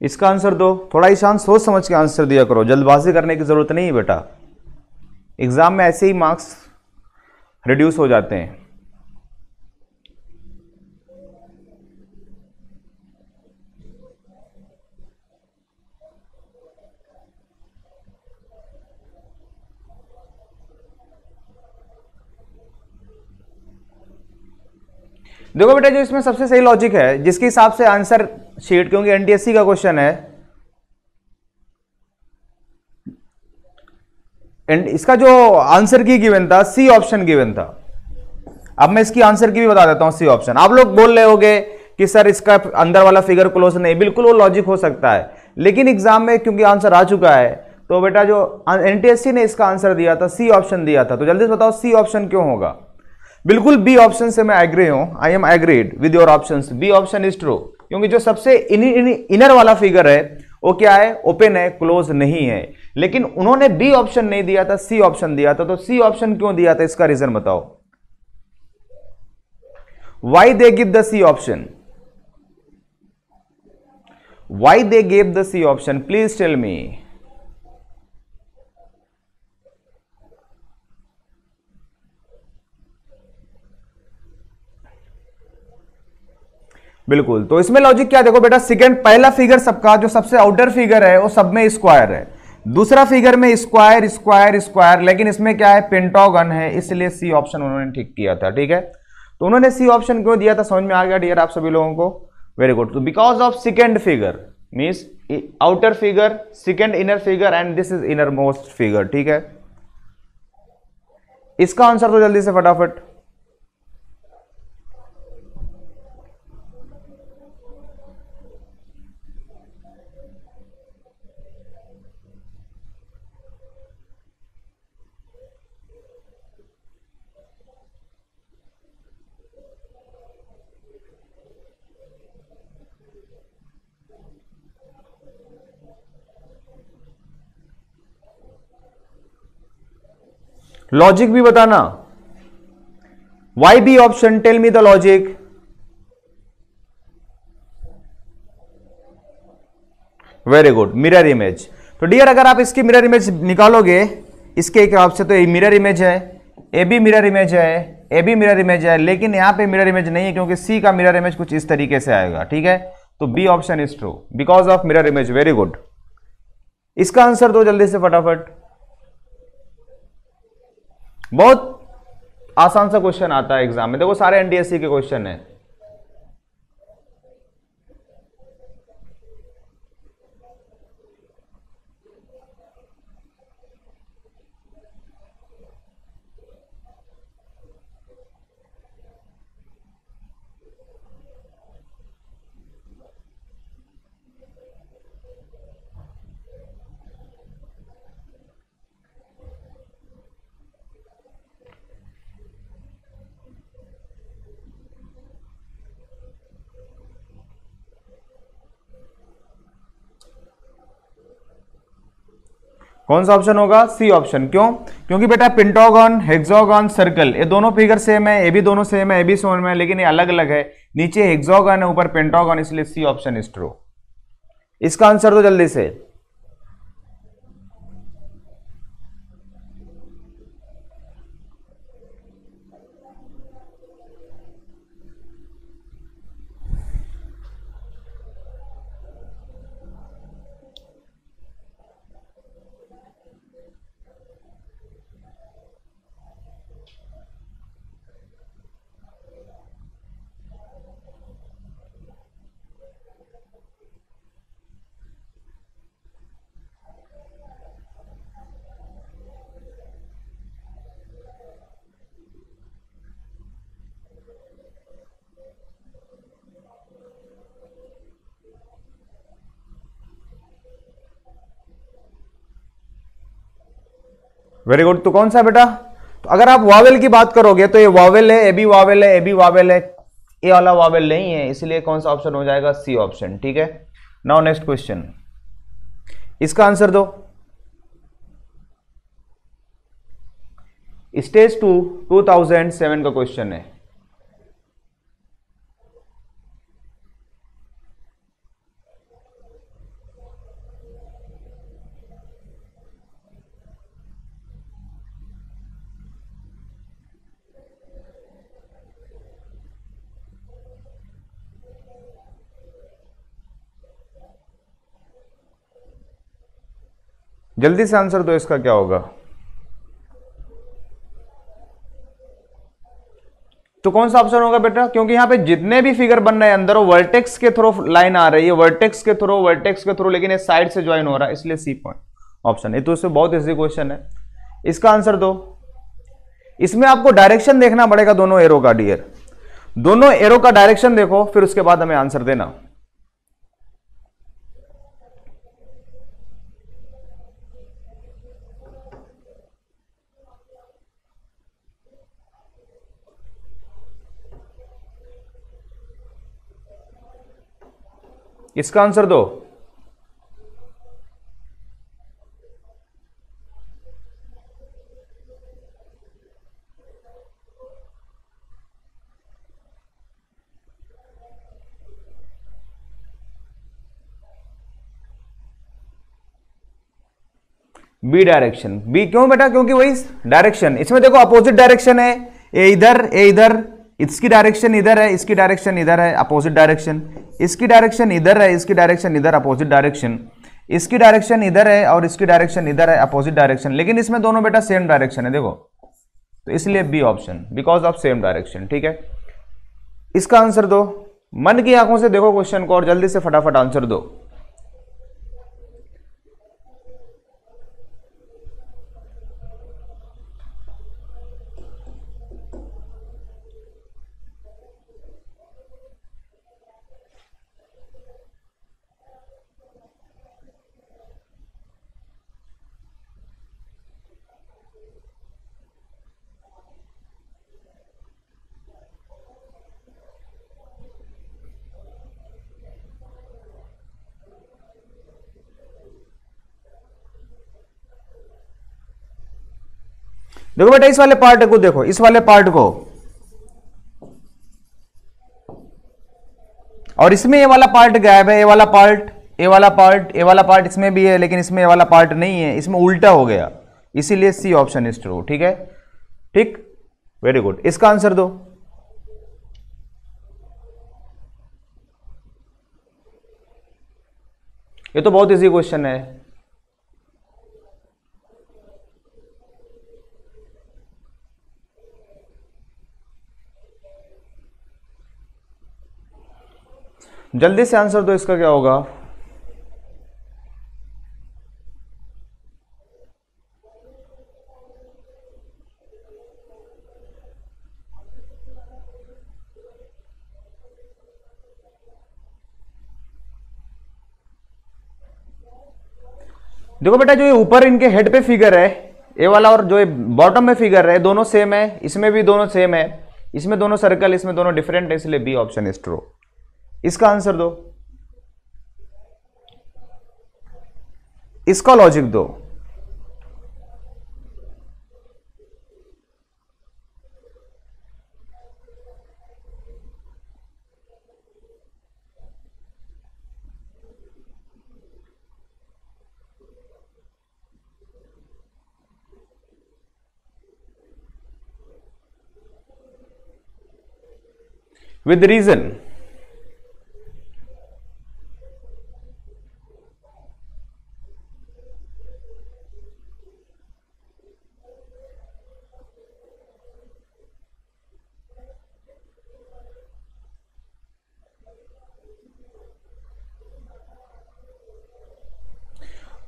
इसका आंसर दो। थोड़ा ही शांत सोच समझ के आंसर दिया करो, जल्दबाजी करने की जरूरत नहीं है बेटा, एग्जाम में ऐसे ही मार्क्स रिड्यूस हो जाते हैं। देखो बेटा, जो इसमें सबसे सही लॉजिक है, जिसके हिसाब से आंसर शीट, क्योंकि एनटीएससी का क्वेश्चन है, एंड इसका जो आंसर की गिवन था सी ऑप्शन गिवन था। अब मैं इसकी आंसर की भी बता देता हूं, सी ऑप्शन। आप लोग बोल रहे होगे कि सर इसका अंदर वाला फिगर क्लोज नहीं, बिल्कुल वो लॉजिक हो सकता है, लेकिन एग्जाम में क्योंकि आंसर आ चुका है, तो बेटा जो एनटीएससी ने इसका आंसर दिया था, सी ऑप्शन दिया था, तो जल्दी से बताओ सी ऑप्शन क्यों होगा? बिल्कुल बी ऑप्शन से मैं एग्री हूं, I am agreed with your options, B option is true, क्योंकि जो सबसे इनर वाला फिगर है वो क्या है? ओपन है, क्लोज नहीं है। लेकिन उन्होंने बी ऑप्शन नहीं दिया था, सी ऑप्शन दिया था, तो सी ऑप्शन क्यों दिया था, इसका रीजन बताओ। Why they give the C option? Why they gave the C option? Please tell me. बिल्कुल, तो इसमें लॉजिक क्या, देखो बेटा, सेकंड पहला फिगर सबका जो सबसे आउटर फिगर है वो सब में स्क्वायर है, दूसरा फिगर में स्क्वायर स्क्वायर स्क्वायर, लेकिन इसमें क्या है? पेंटागन है, इसलिए सी ऑप्शन उन्होंने ठीक किया था। ठीक है, तो उन्होंने सी ऑप्शन क्यों दिया था, समझ में आ गया डियर आप सभी लोगों को? Very good. तो because of second figure means outer figure, second inner figure and this is innermost figure. ठीक है, इसका आंसर तो जल्दी से फटाफट। लॉजिक भी बताना। Why B option? Tell me the logic. Very good, mirror image. तो डियर अगर आप इसकी मिरर इमेज निकालोगे इसके हिसाब से, तो ये मिरर इमेज है, ए बी मिरर इमेज है, ए बी मिरर इमेज है, लेकिन यहां पे मिरर इमेज नहीं है क्योंकि सी का मिरर इमेज कुछ इस तरीके से आएगा। ठीक है, तो B option is true because of mirror image. Very good, इसका आंसर दो जल्दी से फटाफट। बहुत आसान सा क्वेश्चन आता है एग्जाम में, देखो सारे एनटीएससी के क्वेश्चन है। कौन सा ऑप्शन होगा? C option. क्यों? क्योंकि बेटा पेंटागन, हेक्सागन, सर्कल, ये दोनों फिगर सेम है, ये भी दोनों सेम है, ये भी सेम है, लेकिन ये अलग अलग है, नीचे हेक्सागन है, ऊपर पेंटागन, इसलिए सी ऑप्शन इज ट्रू। इसका आंसर दो जल्दी से। Very good. तो कौन सा बेटा, तो अगर आप वावेल की बात करोगे तो ये वावेल है, ए बी वावेल है, ए बी वावेल है, ए वाला वावेल नहीं है, इसलिए कौन सा ऑप्शन हो जाएगा, सी ऑप्शन। ठीक है, नाउ नेक्स्ट क्वेश्चन, इसका आंसर दो। स्टेज 2 2007 का क्वेश्चन है। जल्दी से आंसर दो, इसका क्या होगा। तो कौन सा ऑप्शन होगा बेटा, क्योंकि यहां पे जितने भी फिगर बन रहे हैं अंदर वो वर्टेक्स के थ्रू लाइन आ रही है, वर्टेक्स के थ्रू, लेकिन ये साइड से ज्वाइन हो रहा है, इसलिए सी पॉइंट ऑप्शन है। तो इससे बहुत इजी क्वेश्चन है, इसका आंसर दो। इसमें आपको डायरेक्शन देखना पड़ेगा दोनों एरो का डियर, दोनों एरो का डायरेक्शन देखो, फिर उसके बाद हमें आंसर देना। इसका आंसर दो। बी डायरेक्शन, बी क्यों बेटा, क्योंकि वही डायरेक्शन, इसमें देखो अपोजिट डायरेक्शन है, ए इधर, इसकी डायरेक्शन इधर है, इसकी डायरेक्शन इधर है, अपोजिट डायरेक्शन, इसकी डायरेक्शन इधर है, इसकी डायरेक्शन इधर, अपोजिट डायरेक्शन, इसकी डायरेक्शन इधर है और इसकी डायरेक्शन इधर है, अपोजिट डायरेक्शन, लेकिन इसमें दोनों बेटा सेम डायरेक्शन है देखो, तो इसलिए B option, because of same direction. ठीक है, इसका आंसर दो। मन की आंखों से देखो क्वेश्चन को और जल्दी से फटाफट आंसर दो। देखो बेटा इस वाले पार्ट को देखो, इस वाले पार्ट को, और इसमें ये वाला पार्ट गायब है, ये वाला पार्ट, ये वाला पार्ट, ये वाला पार्ट इसमें भी है, लेकिन इसमें ये वाला पार्ट नहीं है, इसमें उल्टा हो गया, इसीलिए सी ऑप्शन इज ट्रू। ठीक है, ठीक, वेरी गुड। इसका आंसर दो। ये तो बहुत इजी क्वेश्चन है। जल्दी से आंसर दो, इसका क्या होगा। देखो बेटा जो ये ऊपर इनके हेड पे फिगर है, ए वाला, और जो ये बॉटम में फिगर है, दोनों सेम है, इसमें भी दोनों सेम है, इसमें दोनों सर्कल, इसमें दोनों डिफरेंट है, इसलिए बी ऑप्शन इज ट्रू। इसका आंसर दो, इसका लॉजिक दो। With reason.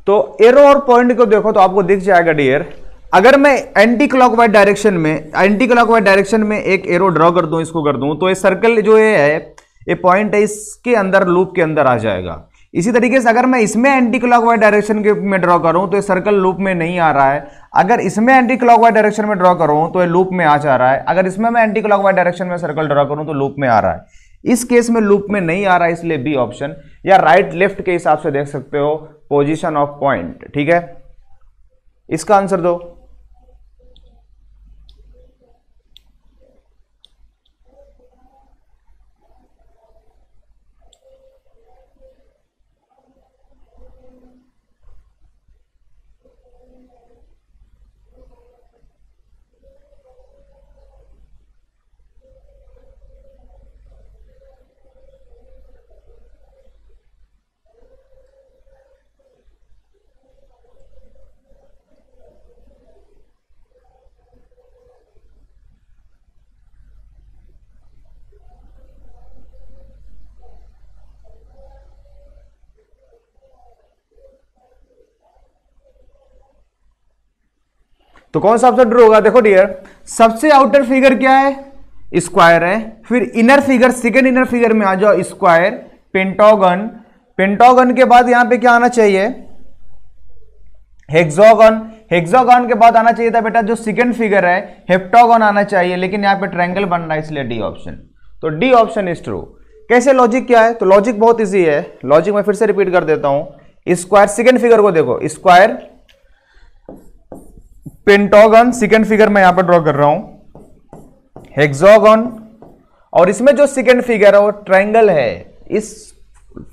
तो एरो और पॉइंट को देखो तो आपको दिख जाएगा डियर, अगर मैं एंटी क्लॉकवाइज डायरेक्शन में एक एरो ड्रॉ कर दूं, इसको कर दूं, तो ये सर्कल जो ये है, ये पॉइंट है, इसके अंदर, लूप के अंदर आ जाएगा। इसी तरीके से अगर मैं इसमें एंटी क्लॉकवाइज डायरेक्शन के में ड्रॉ करूं तो ये सर्कल लूप में नहीं आ रहा है, अगर इसमें एंटी क्लॉकवाइज डायरेक्शन में ड्रॉ करूं तो ये लूप में आ जा रहा है, अगर इसमें मैं एंटी क्लॉकवाइज डायरेक्शन में सर्कल ड्रॉ करूं तो लूप में आ रहा है। इस केस में लूप में नहीं आ रहा है, इसलिए बी ऑप्शन, या राइट लेफ्ट के हिसाब से देख सकते हो पोजीशन ऑफ पॉइंट, ठीक है। इसका आंसर दो। तो कौन सा ऑप्शन ट्रू होगा? देखो डियर, सबसे आउटर फिगर क्या है? स्क्वायर है। फिर inner figure, second inner figure में आ जाओ, स्क्वायर, पेंटागन, पेंटागन के बाद यहां पे क्या आना चाहिए? हेक्सागन, हेक्सागन के बाद आना चाहिए था बेटा जो सेकेंड फिगर है हेप्टागन आना चाहिए, लेकिन यहां पे ट्रायंगल बन रहा है, इसलिए डी ऑप्शन। तो डी ऑप्शन इज ट्रू। कैसे? लॉजिक क्या है? तो लॉजिक बहुत इजी है, लॉजिक मैं फिर से रिपीट कर देता हूं। स्क्वायर, सेकेंड फिगर को देखो, स्क्वायर, पेंटागन, सेकेंड फिगर मैं यहां पर ड्रॉ कर रहा हूं, हेक्सागन, और इसमें जो सेकेंड फिगर है वो ट्रायंगल है, इस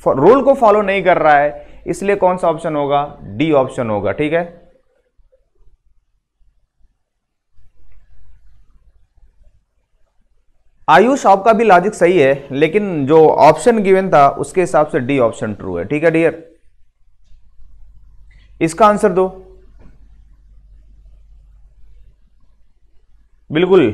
रूल को फॉलो नहीं कर रहा है, इसलिए कौन सा ऑप्शन होगा? डी ऑप्शन होगा, ठीक है। आयुष आपका भी लॉजिक सही है, लेकिन जो ऑप्शन गिवन था उसके हिसाब से डी ऑप्शन ट्रू है, ठीक है डियर। इसका आंसर दो। बिल्कुल,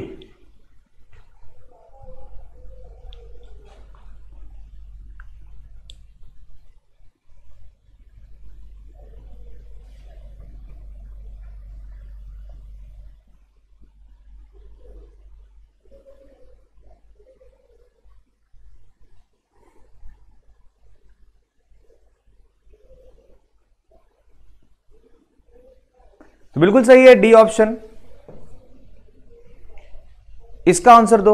तो बिल्कुल सही है डी ऑप्शन। इसका आंसर दो।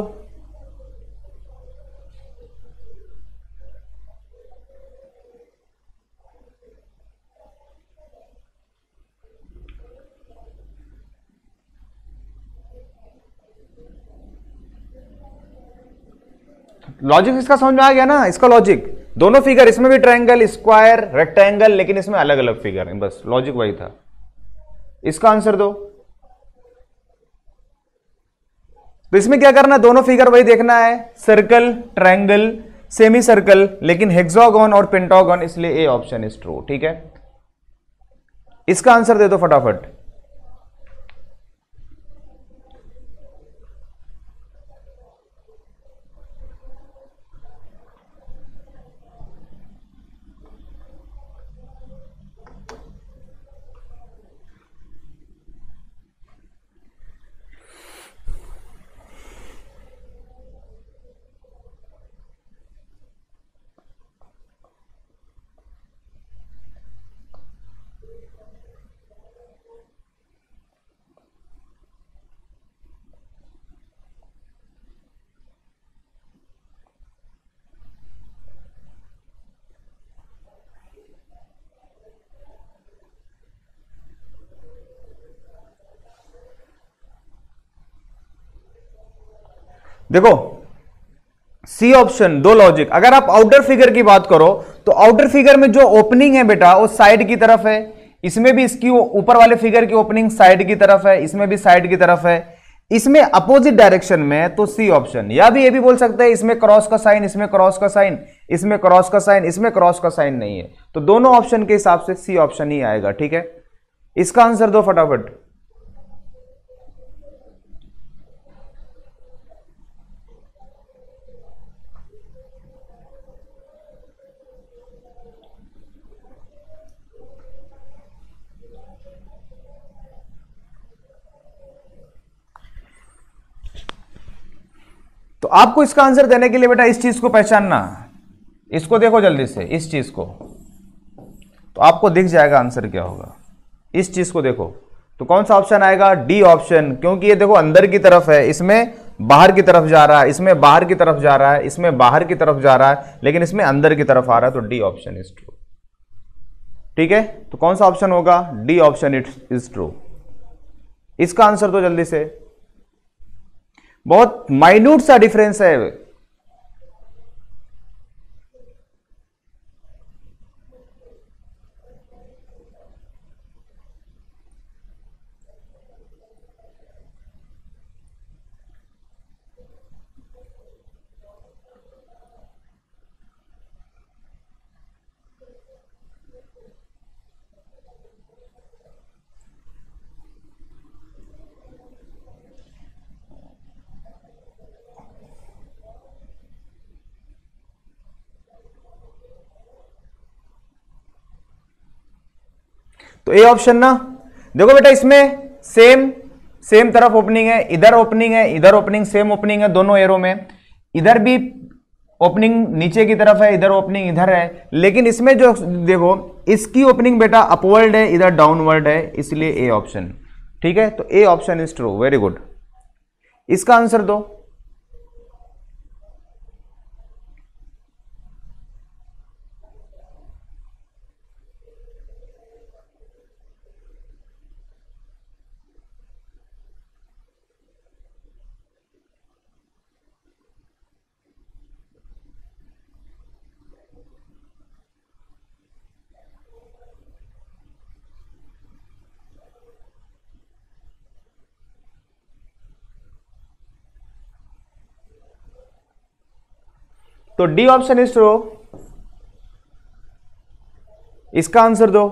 लॉजिक इसका समझ में आ गया ना? इसका लॉजिक, दोनों फिगर, इसमें भी ट्रायंगल, स्क्वायर, रेक्टेंगल, लेकिन इसमें अलग अलग फिगर है, बस लॉजिक वही था। इसका आंसर दो। तो इसमें क्या करना है? दोनों फिगर वही देखना है, सर्कल, ट्रायंगल, सेमी सर्कल, लेकिन हेक्सागन और पेंटागन, इसलिए ए ऑप्शन इज ट्रू, ठीक है। इसका आंसर दे दो फटाफट। देखो सी ऑप्शन, दो लॉजिक। अगर आप आउटर फिगर की बात करो तो आउटर फिगर में जो ओपनिंग है बेटा वो साइड की तरफ है, इसमें भी इसकी ऊपर वाले फिगर की ओपनिंग साइड की तरफ है, इसमें भी साइड की तरफ है, इसमें अपोजिट डायरेक्शन में, तो सी ऑप्शन। या भी ये भी बोल सकते हैं इसमें क्रॉस का साइन, इसमें क्रॉस का साइन, इसमें क्रॉस का साइन, इसमें क्रॉस का साइन नहीं है, तो दोनों ऑप्शन के हिसाब से सी ऑप्शन ही आएगा, ठीक है। इसका आंसर दो फटाफट। तो आपको इसका आंसर देने के लिए बेटा इस चीज को पहचानना, इसको देखो जल्दी से, इस चीज को, तो आपको दिख जाएगा आंसर क्या होगा। इस चीज को देखो, तो कौन सा ऑप्शन आएगा, डी ऑप्शन, क्योंकि ये देखो अंदर की तरफ है, इसमें बाहर की तरफ जा रहा है, इसमें बाहर की तरफ जा रहा है, इसमें बाहर की तरफ जा रहा है, लेकिन इसमें अंदर की तरफ आ रहा है, तो डी ऑप्शन इज ट्रू। ठीक है, तो कौन सा ऑप्शन होगा, डी ऑप्शन इज ट्रू। इसका आंसर तो जल्दी से, बहुत माइन्यूट सा डिफरेंस है। तो ए ऑप्शन ना, देखो बेटा इसमें सेम सेम तरफ ओपनिंग है, इधर ओपनिंग है, इधर ओपनिंग, सेम ओपनिंग है दोनों एरो में, इधर भी ओपनिंग नीचे की तरफ है, इधर ओपनिंग इधर है, लेकिन इसमें जो देखो इसकी ओपनिंग बेटा अपवर्ड है, इधर डाउनवर्ड है, इसलिए ए ऑप्शन। ठीक है, तो A option is true, very good. इसका आंसर दो। तो डी ऑप्शन इज ट्रू, इसका आंसर दो।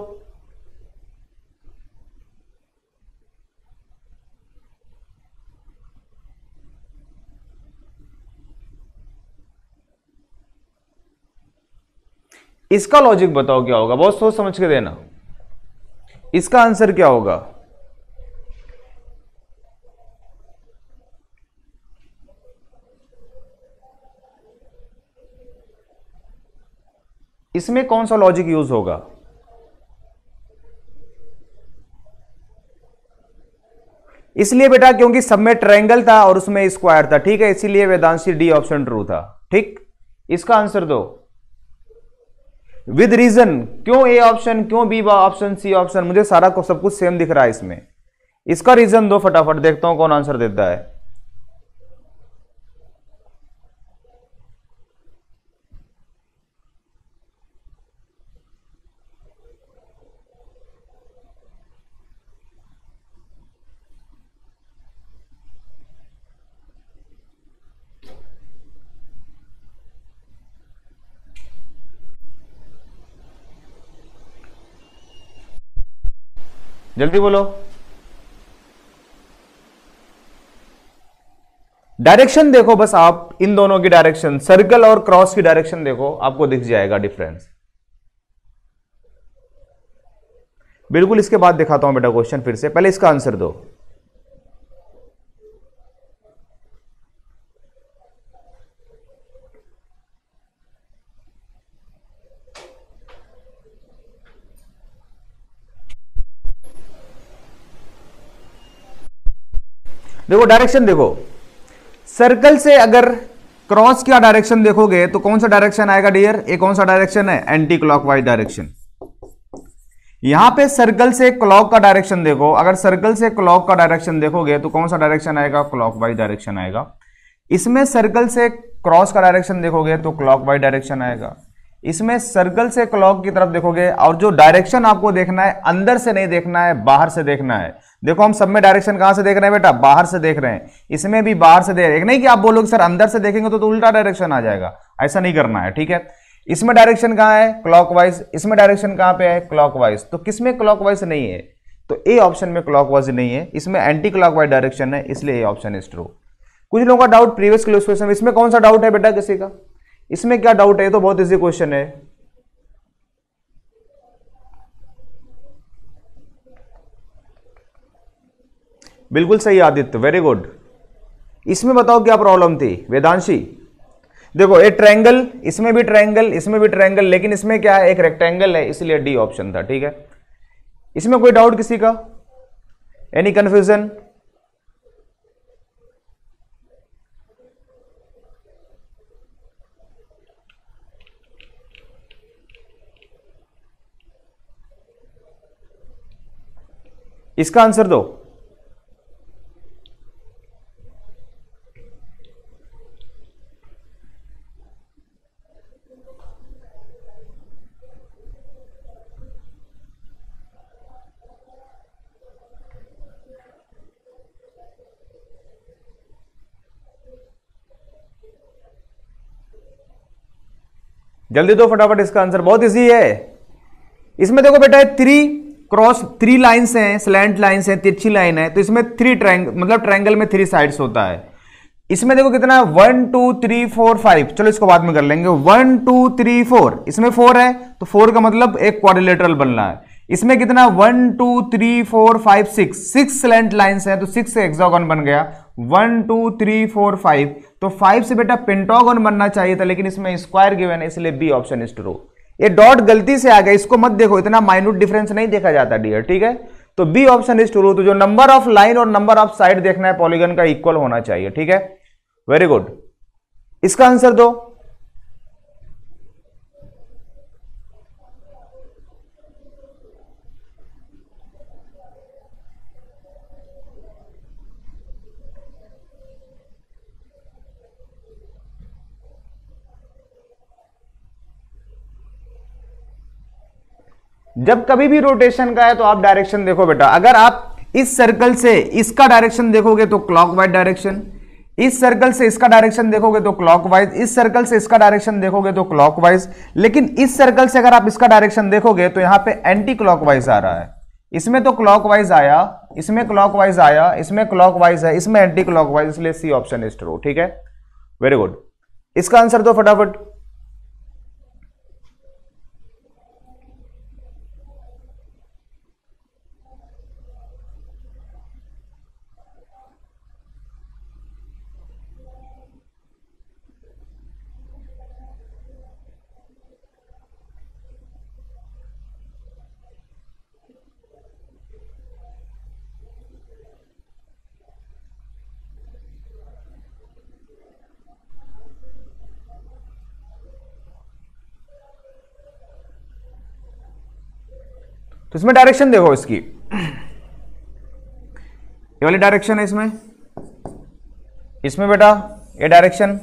इसका लॉजिक बताओ क्या होगा, बहुत सोच समझ के देना। इसका आंसर क्या होगा, इसमें कौन सा लॉजिक यूज होगा। इसलिए बेटा क्योंकि सब में ट्रायंगल था और उसमें स्क्वायर था। ठीक है, इसीलिए वेदांशी डी ऑप्शन ट्रू था। ठीक, इसका आंसर दो विद रीजन। क्यों ए ऑप्शन, क्यों बी ऑप्शन, सी ऑप्शन, मुझे सारा को सब कुछ सेम दिख रहा है इसमें। इसका रीजन दो फटाफट, देखता हूं कौन आंसर देता है। जल्दी बोलो। डायरेक्शन देखो बस, आप इन दोनों की डायरेक्शन, सर्कल और क्रॉस की डायरेक्शन देखो, आपको दिख जाएगा डिफरेंस। बिल्कुल, इसके बाद दिखाता हूं बेटा क्वेश्चन फिर से, पहले इसका आंसर दो। देखो डायरेक्शन देखो, सर्कल से अगर क्रॉस का डायरेक्शन देखोगे तो कौन सा डायरेक्शन आएगा डियर, ये कौन सा डायरेक्शन है, एंटी क्लॉकवाइज डायरेक्शन। यहां पे सर्कल से क्लॉक का डायरेक्शन देखो, अगर सर्कल से क्लॉक का डायरेक्शन देखोगे तो कौन सा डायरेक्शन आएगा, क्लॉकवाइज डायरेक्शन आएगा। इसमें सर्कल से क्रॉस का डायरेक्शन देखोगे तो क्लॉकवाइज डायरेक्शन आएगा। इसमें सर्कल से क्लॉक की तरफ देखोगे, और जो डायरेक्शन आपको देखना है अंदर से नहीं देखना है, बाहर से देखना है। देखो हम सब में डायरेक्शन कहां से देख रहे हैं बेटा, बाहर से देख रहे हैं। इसमें भी बाहर से देख रहे हैं, नहीं कि आप बोलोगे सर अंदर से देखेंगे तो उल्टा डायरेक्शन आ जाएगा, ऐसा नहीं करना है। ठीक है, इसमें डायरेक्शन कहां है, क्लॉकवाइज, इसमें डायरेक्शन कहां पे है, क्लॉकवाइज। तो किसमें क्लॉकवाइज नहीं है, तो ए ऑप्शन में क्लॉकवाइज नहीं है, इसमें एंटी क्लॉकवाइज डायरेक्शन है, इसलिए ए ऑप्शन इज ट्रू। कुछ लोगों का डाउट प्रीवियस क्वेश्चन में, इसमें कौन सा डाउट है बेटा किसी का, इसमें क्या डाउट है, तो बहुत इजी क्वेश्चन है। बिल्कुल सही आदित्य, वेरी गुड। इसमें बताओ क्या प्रॉब्लम थी वेदांशी। देखो ये ट्रायंगल, इसमें भी ट्रायंगल, इसमें भी ट्रायंगल, लेकिन इसमें क्या है, एक रेक्टेंगल है, इसलिए डी ऑप्शन था। ठीक है, इसमें कोई डाउट किसी का, एनी कंफ्यूजन? इसका आंसर दो। जल्दी दो फटाफट इसका आंसर, बहुत इजी है। इसमें देखो बेटा थ्री लाइंस हैं, स्लैंट लाइंस हैं, तिरछी लाइन है, तो इसमें थ्री ट्रायंगल, मतलब ट्रायंगल में थ्री साइड्स होता है। इसमें देखो कितना है, 1 2 3 4 5, चलो इसको बाद में कर लेंगे। 1 2 3 4, इसमें 4 है, तो 4 का मतलब एक क्वाड्रिलेटरल बनना है। इसमें कितना, 1 2 3 4 5 6 स्लैंट लाइंस हैं, तो 6 से हेक्सागोन बन गया। 1 2 3 4 5, तो 5 से बेटा पेंटागन बनना चाहिए था, लेकिन इसमें स्क्वायर गिवन है, इसलिए बी ऑप्शन इज ट्रू। ये डॉट गलती से आ गया, इसको मत देखो, इतना माइन्यूट डिफरेंस नहीं देखा जाता डियर। ठीक है, तो बी ऑप्शन इज ट्रू। तो जो नंबर ऑफ लाइन और नंबर ऑफ साइड देखना है पॉलीगन का इक्वल होना चाहिए। ठीक है, वेरी गुड। इसका आंसर दो। जब कभी भी रोटेशन का है तो आप डायरेक्शन देखो बेटा। अगर आप इस सर्कल से इसका डायरेक्शन देखोगे तो क्लॉकवाइज डायरेक्शन, इस सर्कल से इसका डायरेक्शन देखोगे तो क्लॉकवाइज, इस सर्कल से इसका डायरेक्शन देखोगे तो क्लॉकवाइज, लेकिन इस सर्कल से अगर आप इसका डायरेक्शन देखोगे तो यहां पे एंटी क्लॉकवाइज आ रहा है। इसमें तो क्लॉकवाइज आया, इसमें क्लॉकवाइज आया, इसमें क्लॉकवाइज है, इसमें एंटी क्लॉकवाइज, इसलिए सी ऑप्शन इज ट्रू। ठीक है, वेरी गुड। इसका आंसर दो फटाफट। तो इसमें डायरेक्शन देखो, इसकी ये वाली डायरेक्शन है इसमें, इसमें बेटा ये डायरेक्शन,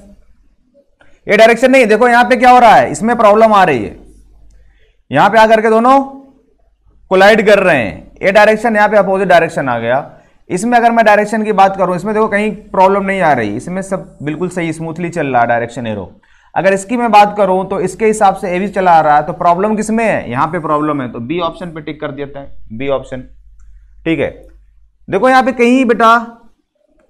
ये डायरेक्शन नहीं। देखो यहां पे क्या हो रहा है, इसमें प्रॉब्लम आ रही है, यहां पे आकर के दोनों कोलाइड कर रहे हैं। ये डायरेक्शन यहां पे अपोजिट डायरेक्शन आ गया। इसमें अगर मैं डायरेक्शन की बात करूं, इसमें देखो कहीं प्रॉब्लम नहीं आ रही, इसमें सब बिल्कुल सही स्मूथली चल रहा है डायरेक्शन एरो। अगर इसकी मैं बात करूं तो इसके हिसाब से ए भी चला आ रहा है, तो प्रॉब्लम किसमें है, यहां पे प्रॉब्लम है, तो बी ऑप्शन पे टिक कर देते हैं, बी ऑप्शन। ठीक है, देखो यहां पे कहीं बेटा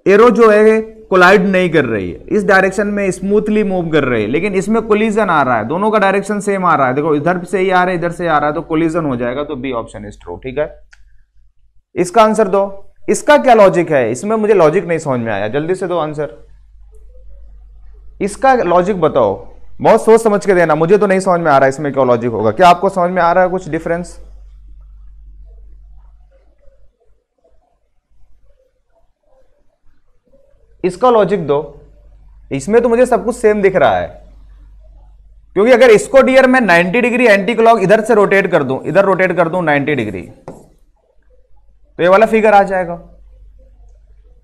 एरो जो है कोलाइड नहीं कर रही है, इस डायरेक्शन में स्मूथली मूव कर रही है, लेकिन इसमें कोलिजन आ रहा है, दोनों का डायरेक्शन सेम आ रहा है। देखो इधर से ही आ रहा है, इधर से आ रहा है, तो कोलिजन हो जाएगा, तो बी ऑप्शन इज ट्रू। ठीक है, इसका आंसर दो। इसका क्या लॉजिक है, इसमें मुझे लॉजिक नहीं समझ में आया, जल्दी से दो आंसर। इसका लॉजिक बताओ, बहुत सोच समझ के देना, मुझे तो नहीं समझ में आ रहा है इसमें क्या लॉजिक होगा। क्या आपको समझ में आ रहा है कुछ डिफरेंस? इसका लॉजिक दो। इसमें तो मुझे सब कुछ सेम दिख रहा है, क्योंकि अगर इसको डियर मैं 90 डिग्री एंटी क्लॉक इधर से रोटेट कर दूं, इधर रोटेट कर दूं 90 डिग्री, तो ये वाला फिगर आ जाएगा।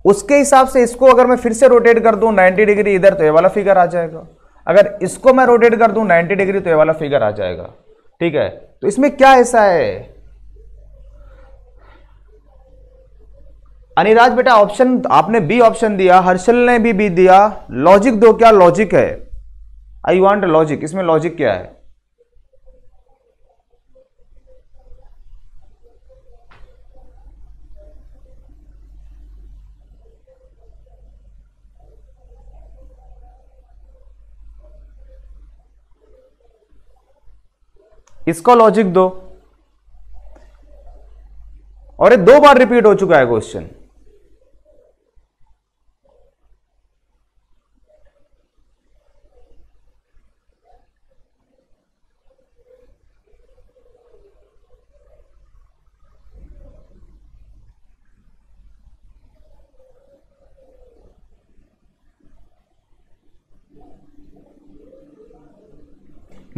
उसके हिसाब से इसको अगर मैं फिर से रोटेट कर दूं 90 डिग्री इधर, तो ये वाला फिगर आ जाएगा। अगर इसको मैं रोटेट कर दूं 90 डिग्री, तो ये वाला फिगर आ जाएगा। ठीक है, तो इसमें क्या ऐसा है अनिराज बेटा? ऑप्शन आपने बी ऑप्शन दिया, हर्षल ने भी बी दिया, लॉजिक दो, क्या लॉजिक है? आई वांट लॉजिक, इसमें लॉजिक क्या है? इसका लॉजिक दो। और ये 2 बार रिपीट हो चुका है क्वेश्चन।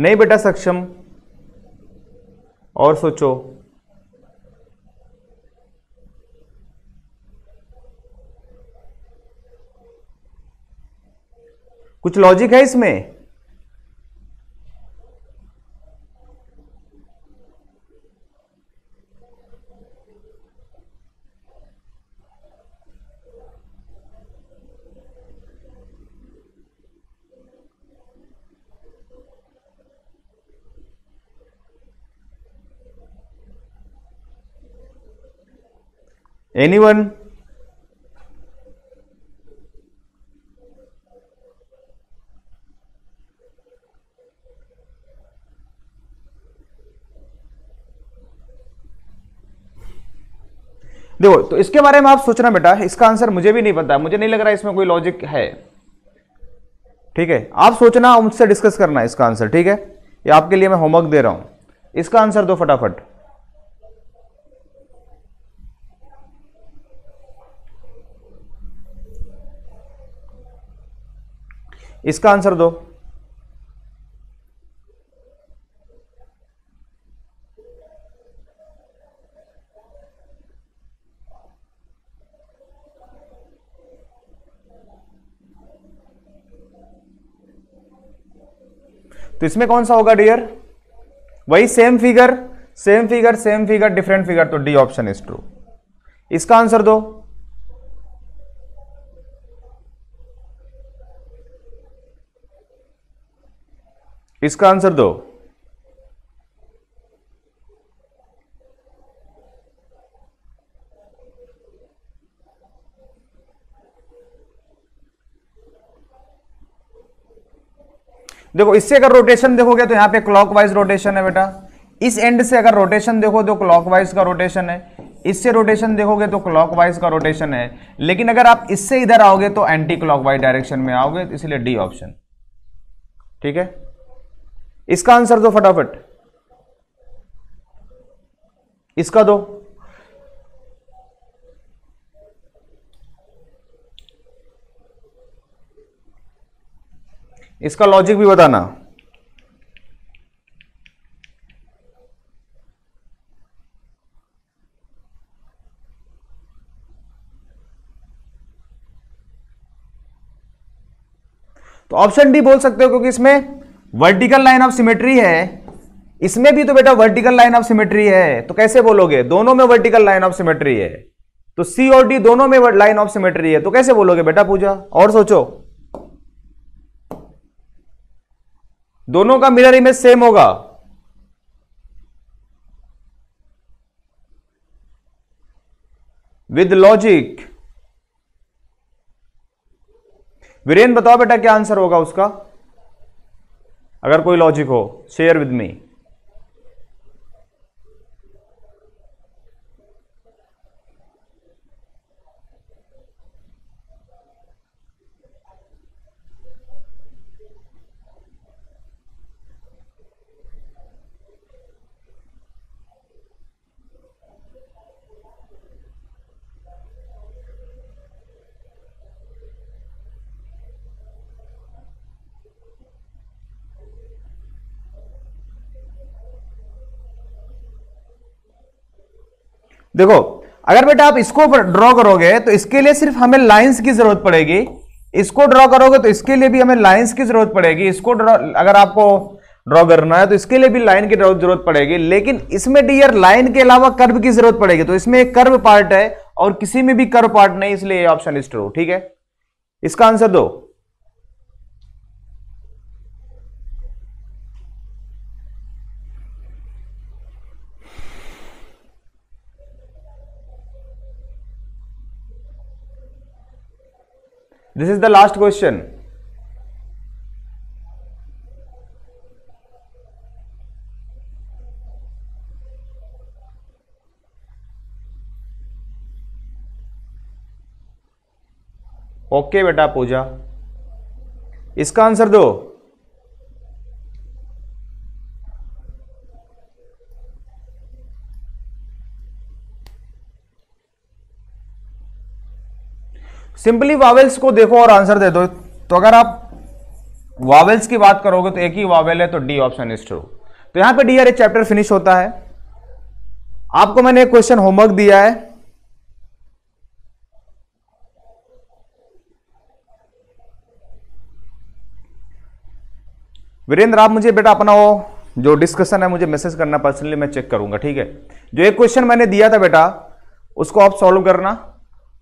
नहीं बेटा सक्षम, और सोचो। कुछ लॉजिक है इसमें? एनीवन? देखो, तो इसके बारे में आप सोचना बेटा, इसका आंसर मुझे भी नहीं पता, मुझे नहीं लग रहा इसमें कोई लॉजिक है। ठीक है, आप सोचना और मुझसे डिस्कस करना इसका आंसर। ठीक है, ये आपके लिए मैं होमवर्क दे रहा हूं, इसका आंसर दो फटाफट। इसका आंसर दो। तो इसमें कौन सा होगा डियर? वही same figure, same figure, same figure, different figure, तो डी ऑप्शन इज ट्रू। इसका आंसर दो। इसका आंसर दो। देखो, इससे अगर रोटेशन देखोगे तो यहां पे क्लॉकवाइज रोटेशन है बेटा। इस एंड से अगर रोटेशन देखो तो क्लॉकवाइज का रोटेशन है, इससे रोटेशन देखोगे तो क्लॉकवाइज का रोटेशन है, लेकिन अगर आप इससे इधर आओगे तो एंटी क्लॉकवाइज डायरेक्शन में आओगे, इसलिए डी ऑप्शन। ठीक है, इसका आंसर दो फटाफट। इसका दो। इसका लॉजिक भी बताना। तो ऑप्शन डी बोल सकते हो, क्योंकि इसमें वर्टिकल लाइन ऑफ सिमेट्री है, इसमें भी तो बेटा वर्टिकल लाइन ऑफ सिमेट्री है, तो कैसे बोलोगे? दोनों में वर्टिकल लाइन ऑफ सिमेट्री है, तो सी और डी दोनों में लाइन ऑफ सिमेट्री है, तो कैसे बोलोगे बेटा पूजा? और सोचो, दोनों का मिरर इमेज सेम होगा। With logic. वीरेन बताओ बेटा क्या आंसर होगा उसका, अगर कोई लॉजिक हो शेयर विद मी। देखो, अगर बेटा आप इसको ड्रॉ करोगे तो इसके लिए सिर्फ हमें लाइंस की जरूरत पड़ेगी, इसको ड्रॉ करोगे तो इसके लिए भी हमें लाइंस की जरूरत पड़ेगी, इसको अगर आपको ड्रॉ करना है तो इसके लिए भी लाइन की जरूरत पड़ेगी, लेकिन इसमें डियर लाइन के अलावा कर्व की जरूरत पड़ेगी, तो इसमें एक कर्व पार्ट है और किसी में भी कर्व पार्ट नहीं, इसलिए ऑप्शन इज ट्रू। ठीक है, इसका आंसर दो। This is the last question. Okay बेटा पूजा, इसका आंसर दो। सिंपली वावेल्स को देखो और आंसर दे दो। तो अगर आप वावेल्स की बात करोगे तो एक ही वावेल है, तो डी ऑप्शन इज ट्रू। तो यहां पे डी एक चैप्टर फिनिश होता है। आपको मैंने एक क्वेश्चन होमवर्क दिया है, वीरेंद्र आप मुझे बेटा अपना वो जो डिस्कशन है मुझे मैसेज करना, पर्सनली मैं चेक करूंगा, ठीक है। जो एक क्वेश्चन मैंने दिया था बेटा उसको आप सॉल्व करना,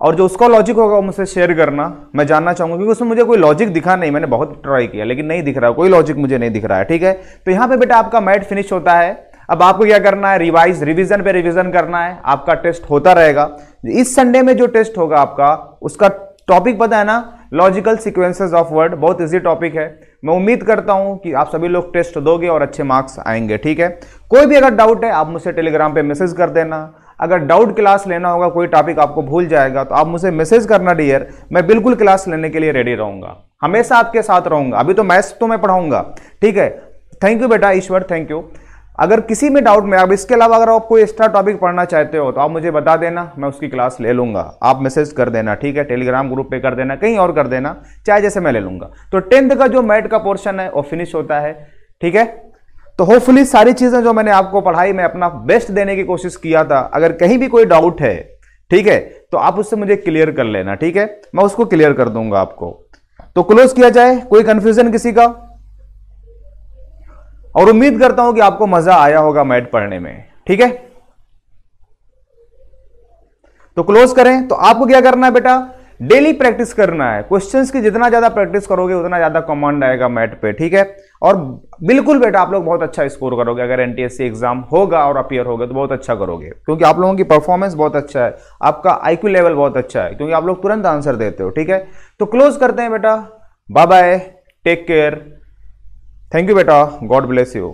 और जो उसका लॉजिक होगा वो मुझसे शेयर करना, मैं जानना चाहूंगा, क्योंकि उसमें मुझे कोई लॉजिक दिखा नहीं, मैंने बहुत ट्राई किया लेकिन नहीं दिख रहा, कोई लॉजिक मुझे नहीं दिख रहा है, ठीक है। तो यहां पे बेटा आपका मैथ फिनिश होता है। अब आपको क्या करना है, रिवीजन पे रिवीजन करना है, आपका टेस्ट होता रहेगा। इस संडे में जो टेस्ट होगा आपका, उसका टॉपिक पता है ना, लॉजिकल सीक्वेंसेस ऑफ वर्ड, बहुत इजी टॉपिक है। मैं उम्मीद करता हूं कि आप सभी लोग टेस्ट दोगे और अच्छे मार्क्स आएंगे, ठीक है। कोई भी अगर डाउट है आप मुझसे टेलीग्राम पे मैसेज कर देना। अगर डाउट क्लास लेना होगा, कोई टॉपिक आपको भूल जाएगा तो आप मुझे मैसेज करना डियर, मैं बिल्कुल क्लास लेने के लिए रेडी रहूंगा, हमेशा आपके साथ रहूंगा। अभी तो मैथ्स तो मैं पढ़ाऊंगा, ठीक है। थैंक यू बेटा ईश्वर, थैंक यू। अगर किसी में डाउट में, अब इसके अलावा अगर आप कोई एक्स्ट्रा टॉपिक पढ़ना चाहते हो तो आप मुझे बता देना, मैं उसकी क्लास ले लूंगा। आप मैसेज कर देना, ठीक है, टेलीग्राम ग्रुप पे कर देना, कहीं और कर देना, चाहे जैसे मैं ले लूंगा। तो 10th का जो मैथ का पोर्शन है वो फिनिश होता है, ठीक है। तो होपफुली सारी चीजें जो मैंने आपको पढ़ाई, मैं अपना बेस्ट देने की कोशिश किया था। अगर कहीं भी कोई डाउट है, ठीक है, तो आप उससे मुझे क्लियर कर लेना, ठीक है, मैं उसको क्लियर कर दूंगा आपको। तो क्लोज किया जाए, कोई कंफ्यूजन किसी का? और उम्मीद करता हूं कि आपको मजा आया होगा मैथ पढ़ने में, ठीक है। तो क्लोज करें। तो आपको क्या करना है बेटा, डेली प्रैक्टिस करना है। क्वेश्चंस की जितना ज्यादा प्रैक्टिस करोगे उतना ज्यादा कमांड आएगा मैथ पे, ठीक है। और बिल्कुल बेटा आप लोग बहुत अच्छा स्कोर करोगे। अगर एनटीएससी एग्जाम होगा और अपीयर होगा तो बहुत अच्छा करोगे, क्योंकि आप लोगों की परफॉर्मेंस बहुत अच्छा है, आपका आईक्यू लेवल बहुत अच्छा है, क्योंकि आप लोग तुरंत आंसर देते हो, ठीक है। तो क्लोज करते हैं बेटा, bye bye, take care, thank you बेटा, गॉड ब्लेस यू।